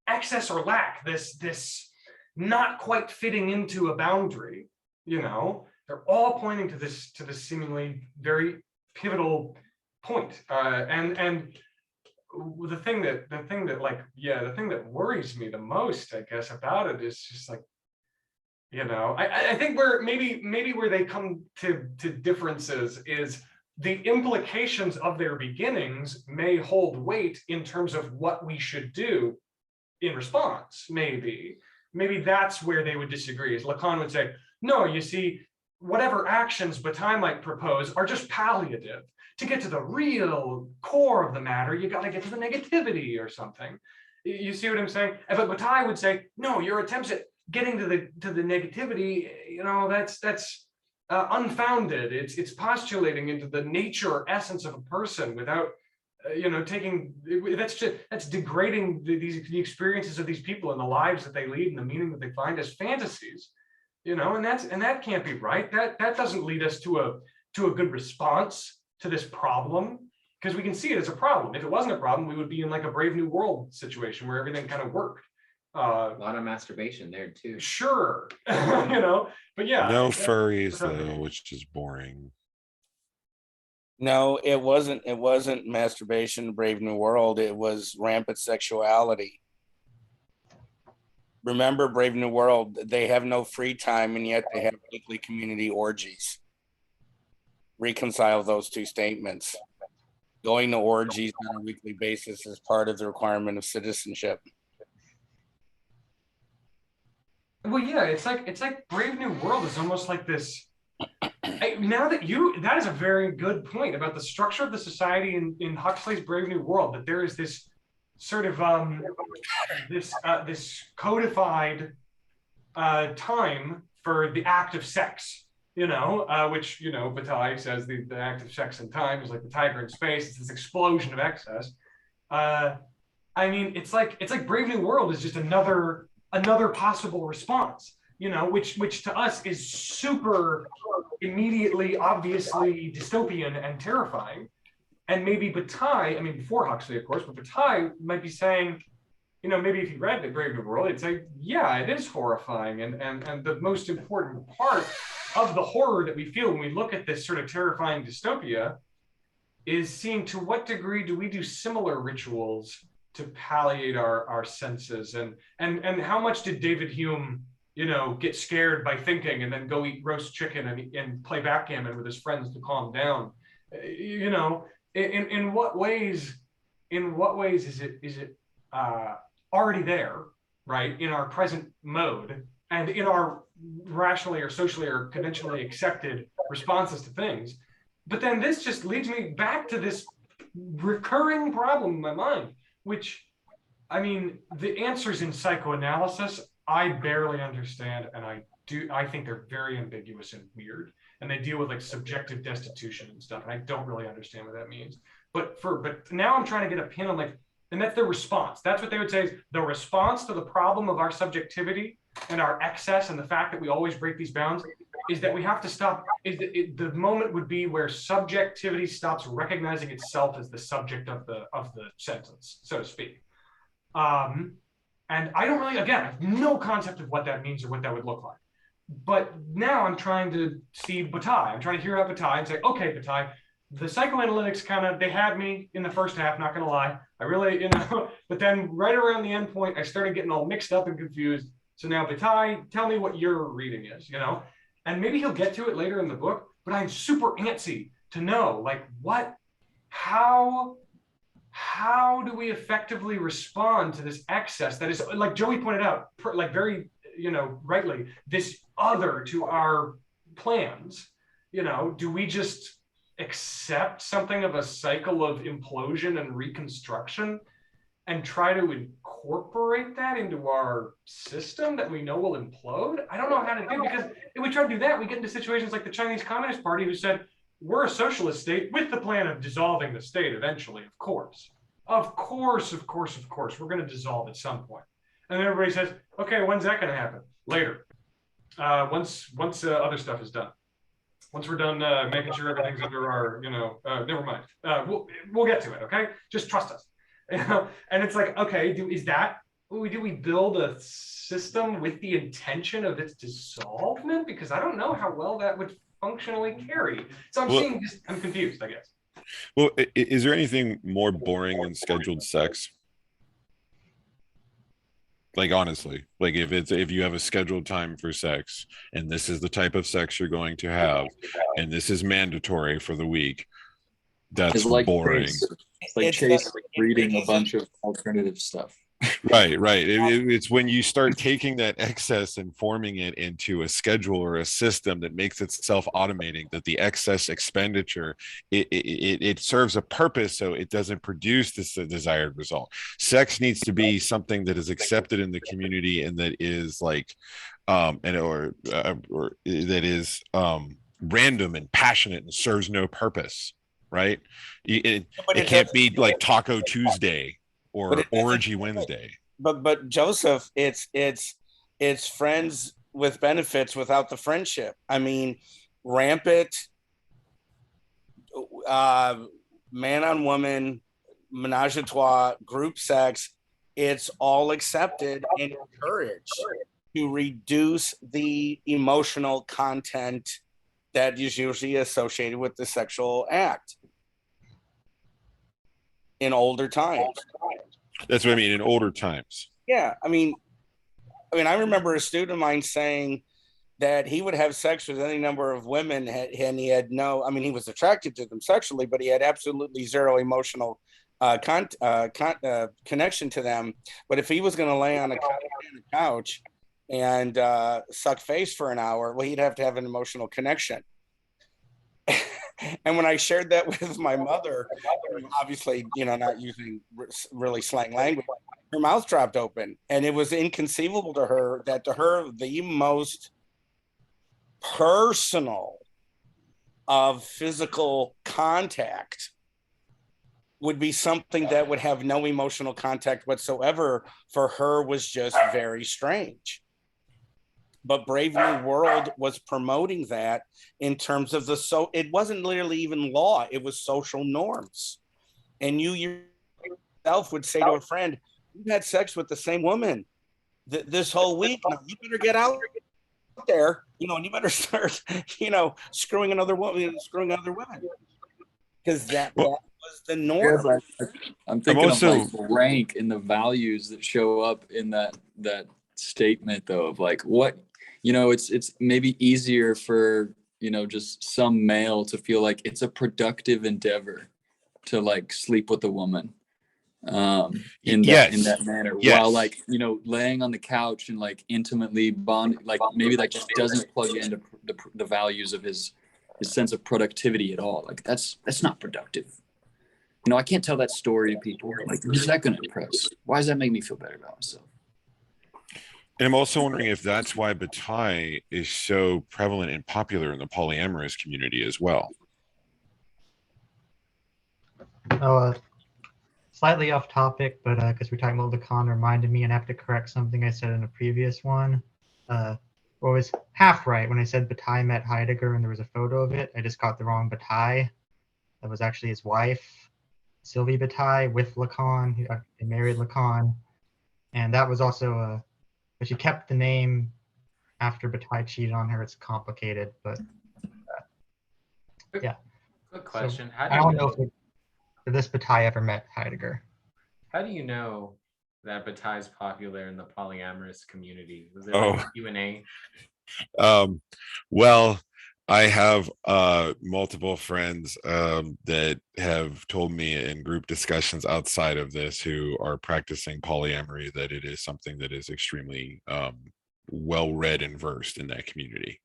excess or lack, this not quite fitting into a boundary. They're all pointing to this seemingly very pivotal point. And the thing that worries me the most, I guess, about it is just like, I think where maybe where they come to differences is the implications of their beginnings may hold weight in terms of what we should do in response. Maybe that's where they would disagree. Is Lacan would say, no, you see, whatever actions Bataille might propose are just palliative. To get to the real core of the matter, you got to get to the negativity or something. You see what I'm saying? But Bataille would say, no, your attempts at getting to the negativity, that's unfounded. It's postulating into the nature or essence of a person without, that's degrading the experiences of these people and the lives that they lead and the meaning that they find as fantasies. And that can't be right. That doesn't lead us to a good response to this problem, because we can see it as a problem. If it wasn't a problem, we would be in like a Brave New World situation where everything kind of worked. A lot of masturbation there too. Sure, but yeah. No furries though, which is boring. No, it wasn't masturbation, Brave New World. It was rampant sexuality. Remember Brave New World, they have no free time and yet they have weekly community orgies. Reconcile those two statements. Going to orgies on a weekly basis is part of the requirement of citizenship. Well, yeah, it's like Brave New World is almost like this. That is a very good point about the structure of the society in Huxley's Brave New World, that there is this sort of this codified time for the act of sex, which Bataille says the act of sex and time is like the tiger in space. It's this explosion of excess. It's like Brave New World is just another possible response, which to us is super immediately, obviously dystopian and terrifying. And maybe Bataille, before Huxley, of course, but Bataille might be saying, maybe if you read the Brave New World, it'd say, yeah, it is horrifying. And the most important part of the horror that we feel when we look at this sort of terrifying dystopia is seeing to what degree do we do similar rituals to palliate our senses, and how much did David Hume, get scared by thinking and then go eat roast chicken and play backgammon with his friends to calm down? In what ways is it already there, right, in our present mode and in our rationally or socially or conventionally accepted responses to things? But then this just leads me back to this recurring problem in my mind, which, the answers in psychoanalysis, I barely understand, and I think they're very ambiguous and weird, and they deal with like subjective destitution and stuff, and I don't really understand what that means. But now I'm trying to get a pin on and that's the response. That's what they would say is the response to the problem of our subjectivity and our excess and the fact that we always break these bounds is that we have to stop. The moment would be where subjectivity stops recognizing itself as the subject of the sentence, so to speak. And I don't really, again, I have no concept of what that means or what that would look like. But now I'm trying to see Bataille. I'm trying to hear out Bataille and say, okay, Bataille, the psychoanalytics kind of, they had me in the first half, not gonna lie. I really, but then right around the end point, I started getting all mixed up and confused. So now, Bataille, tell me what your reading is, and maybe he'll get to it later in the book, but I'm super antsy to know, like, how do we effectively respond to this excess that is, like Joey pointed out, like very, rightly, this other to our plans. Do we just accept something of a cycle of implosion and reconstruction and try to incorporate that into our system that we know will implode? I don't know how to do, because if we try to do that, we get into situations like the Chinese Communist Party, who said, we're a socialist state with the plan of dissolving the state eventually, of course. Of course, we're going to dissolve at some point. And then everybody says, okay, when's that going to happen? Later. Once other stuff is done. Once we're done making sure everything's under our, never mind. We'll get to it, okay? Just trust us. And it's like, okay, do we build a system with the intention of its dissolvement? Because I don't know how well that would functionally carry. So I'm confused, I guess. Well, is there anything more boring than scheduled sex? Like, honestly, like if you have a scheduled time for sex and this is the type of sex you're going to have and this is mandatory for the week, that's It's like boring. It's like Chase reading a bunch of alternative stuff. Right. It's when you start taking that excess and forming it into a schedule or a system that makes itself automating, that the excess expenditure, it serves a purpose, so it doesn't produce this desired result. Sex needs to be something that is accepted in the community and that is like or that is random and passionate and serves no purpose, right? It can't be like Taco Tuesday or Orgy Wednesday. But Joseph, it's friends with benefits without the friendship. I mean, rampant man on woman, menage a trois, group sex, it's all accepted and encouraged to reduce the emotional content that is usually associated with the sexual act in older times. That's what I mean, in older times. Yeah, I mean, I remember a student of mine saying that he would have sex with any number of women, and he had he was attracted to them sexually, but he had absolutely zero emotional connection to them. But if he was going to lay on a couch and suck face for an hour, well, he'd have to have an emotional connection. And when I shared that with my mother, obviously, not using really slang language, her mouth dropped open. And it was inconceivable to her that the most personal of physical contact would be something that would have no emotional contact whatsoever. For her was just very strange. But Brave New World was promoting that in terms of it wasn't literally even law, it was social norms. And you yourself would say to a friend, you had sex with the same woman this whole week. Now you better get out there, and you better start, screwing other women. Because that was the norm. Yeah, I'm thinking of like the rank and the values that show up in that statement, though, of like what, it's maybe easier for, just some male to feel like it's a productive endeavor to like sleep with a woman in that manner, while like, laying on the couch and like intimately bond, like maybe that just doesn't plug into the values of his sense of productivity at all. Like that's not productive. I can't tell that story to people. Like, who's that going to impress? Why does that make me feel better about myself? And I'm also wondering if that's why Bataille is so prevalent and popular in the polyamorous community as well. Slightly off topic, but because we're talking about Lacan, reminded me, and I have to correct something I said in a previous one. Was half right when I said Bataille met Heidegger and there was a photo of it. I just got the wrong Bataille. That was actually his wife, Sylvie Bataille, with Lacan. They married Lacan. And that was also but she kept the name after Bataille cheated on her. It's complicated, but yeah. Good question. How I do you don't know know? if this Bataille ever met Heidegger. How do you know that Bataille is popular in the polyamorous community? Was there Oh. like Q&A? Well, I have multiple friends that have told me in group discussions outside of this who are practicing polyamory that it is something that is extremely well read and versed in that community.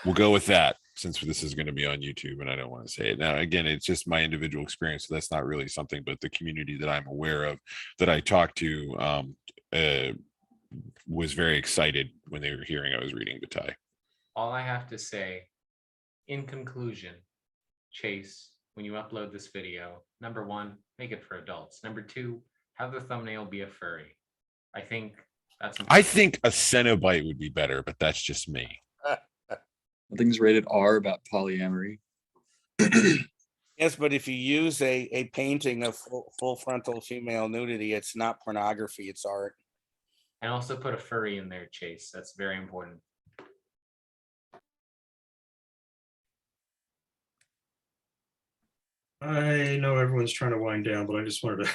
We'll go with that since this is going to be on YouTube and I don't want to say it. Now, again, it's just my individual experience. So that's not really something, but the community that I'm aware of that I talked to was very excited when they were hearing I was reading Bataille. All I have to say, in conclusion, Chase, when you upload this video, number one, make it for adults. Number two, have the thumbnail be a furry. I think that's important. I think a Cenobite would be better, but that's just me. Nothing's rated R about polyamory. Yes, but if you use a painting of full frontal female nudity, it's not pornography, it's art. And also put a furry in there, Chase. That's very important. I know everyone's trying to wind down, but I just wanted to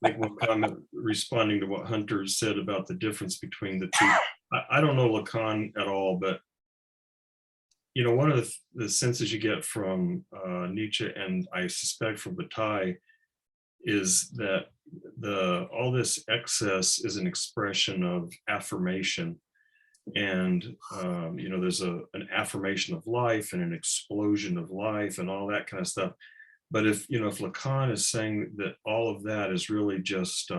make one comment responding to what Hunter said about the difference between the two. I don't know Lacan at all, but you know, one of the senses you get from Nietzsche, and I suspect from Bataille, is that all this excess is an expression of affirmation. And you know, there's an affirmation of life and an explosion of life and all that kind of stuff. But if, you know, if Lacan is saying that all of that is really just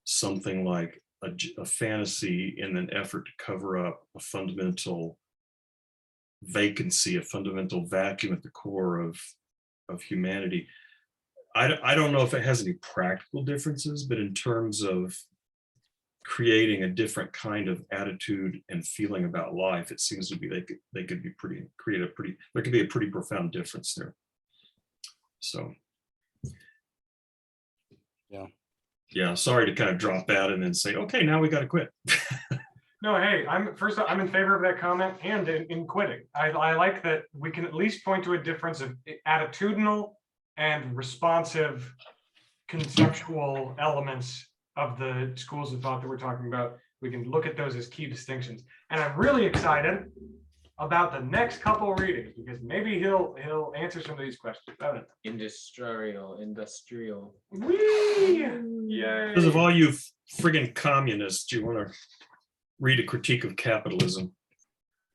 something like a fantasy in an effort to cover up a fundamental vacancy, a fundamental vacuum at the core of humanity, I don't know if it has any practical differences, but in terms of creating a different kind of attitude and feeling about life, it seems to be they could be there could be a pretty profound difference there. So yeah, sorry to kind of drop that and then say, okay, now we got to quit. No, hey, I'm in favor of that comment and in quitting. I like that we can at least point to a difference of attitudinal and responsive conceptual elements of the schools of thought that we're talking about. We can look at those as key distinctions. And I'm really excited about the next couple readings because maybe he'll answer some of these questions. Industrial. Whee! Yay! Because of all you friggin' communists, you want to read a critique of capitalism.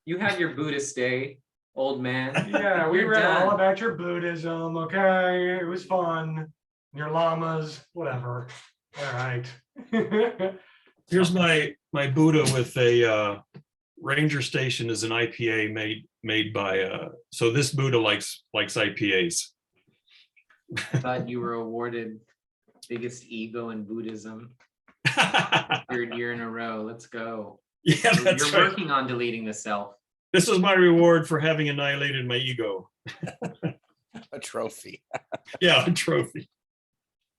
You had your Buddhist day, old man. Yeah, we You're read done. all about your Buddhism. Okay, it was fun. Your llamas, whatever. All right. Here's my Buddha with a Ranger Station is an IPA made by so this Buddha likes IPAs. I thought you were awarded biggest ego in Buddhism. Third year in a row. Let's go. Yeah, that's You're right. working on deleting the self. This is my reward for having annihilated my ego. A trophy. Yeah, a trophy.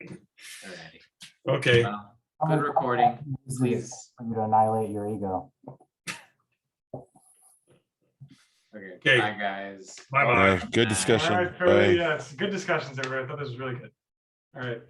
Alrighty. Okay. Well, good recording. Please. For you to annihilate your ego. Okay. Bye, guys. Bye-bye. Good discussion. All right, Bye. yes, good discussions, everybody. I thought this was really good. All right.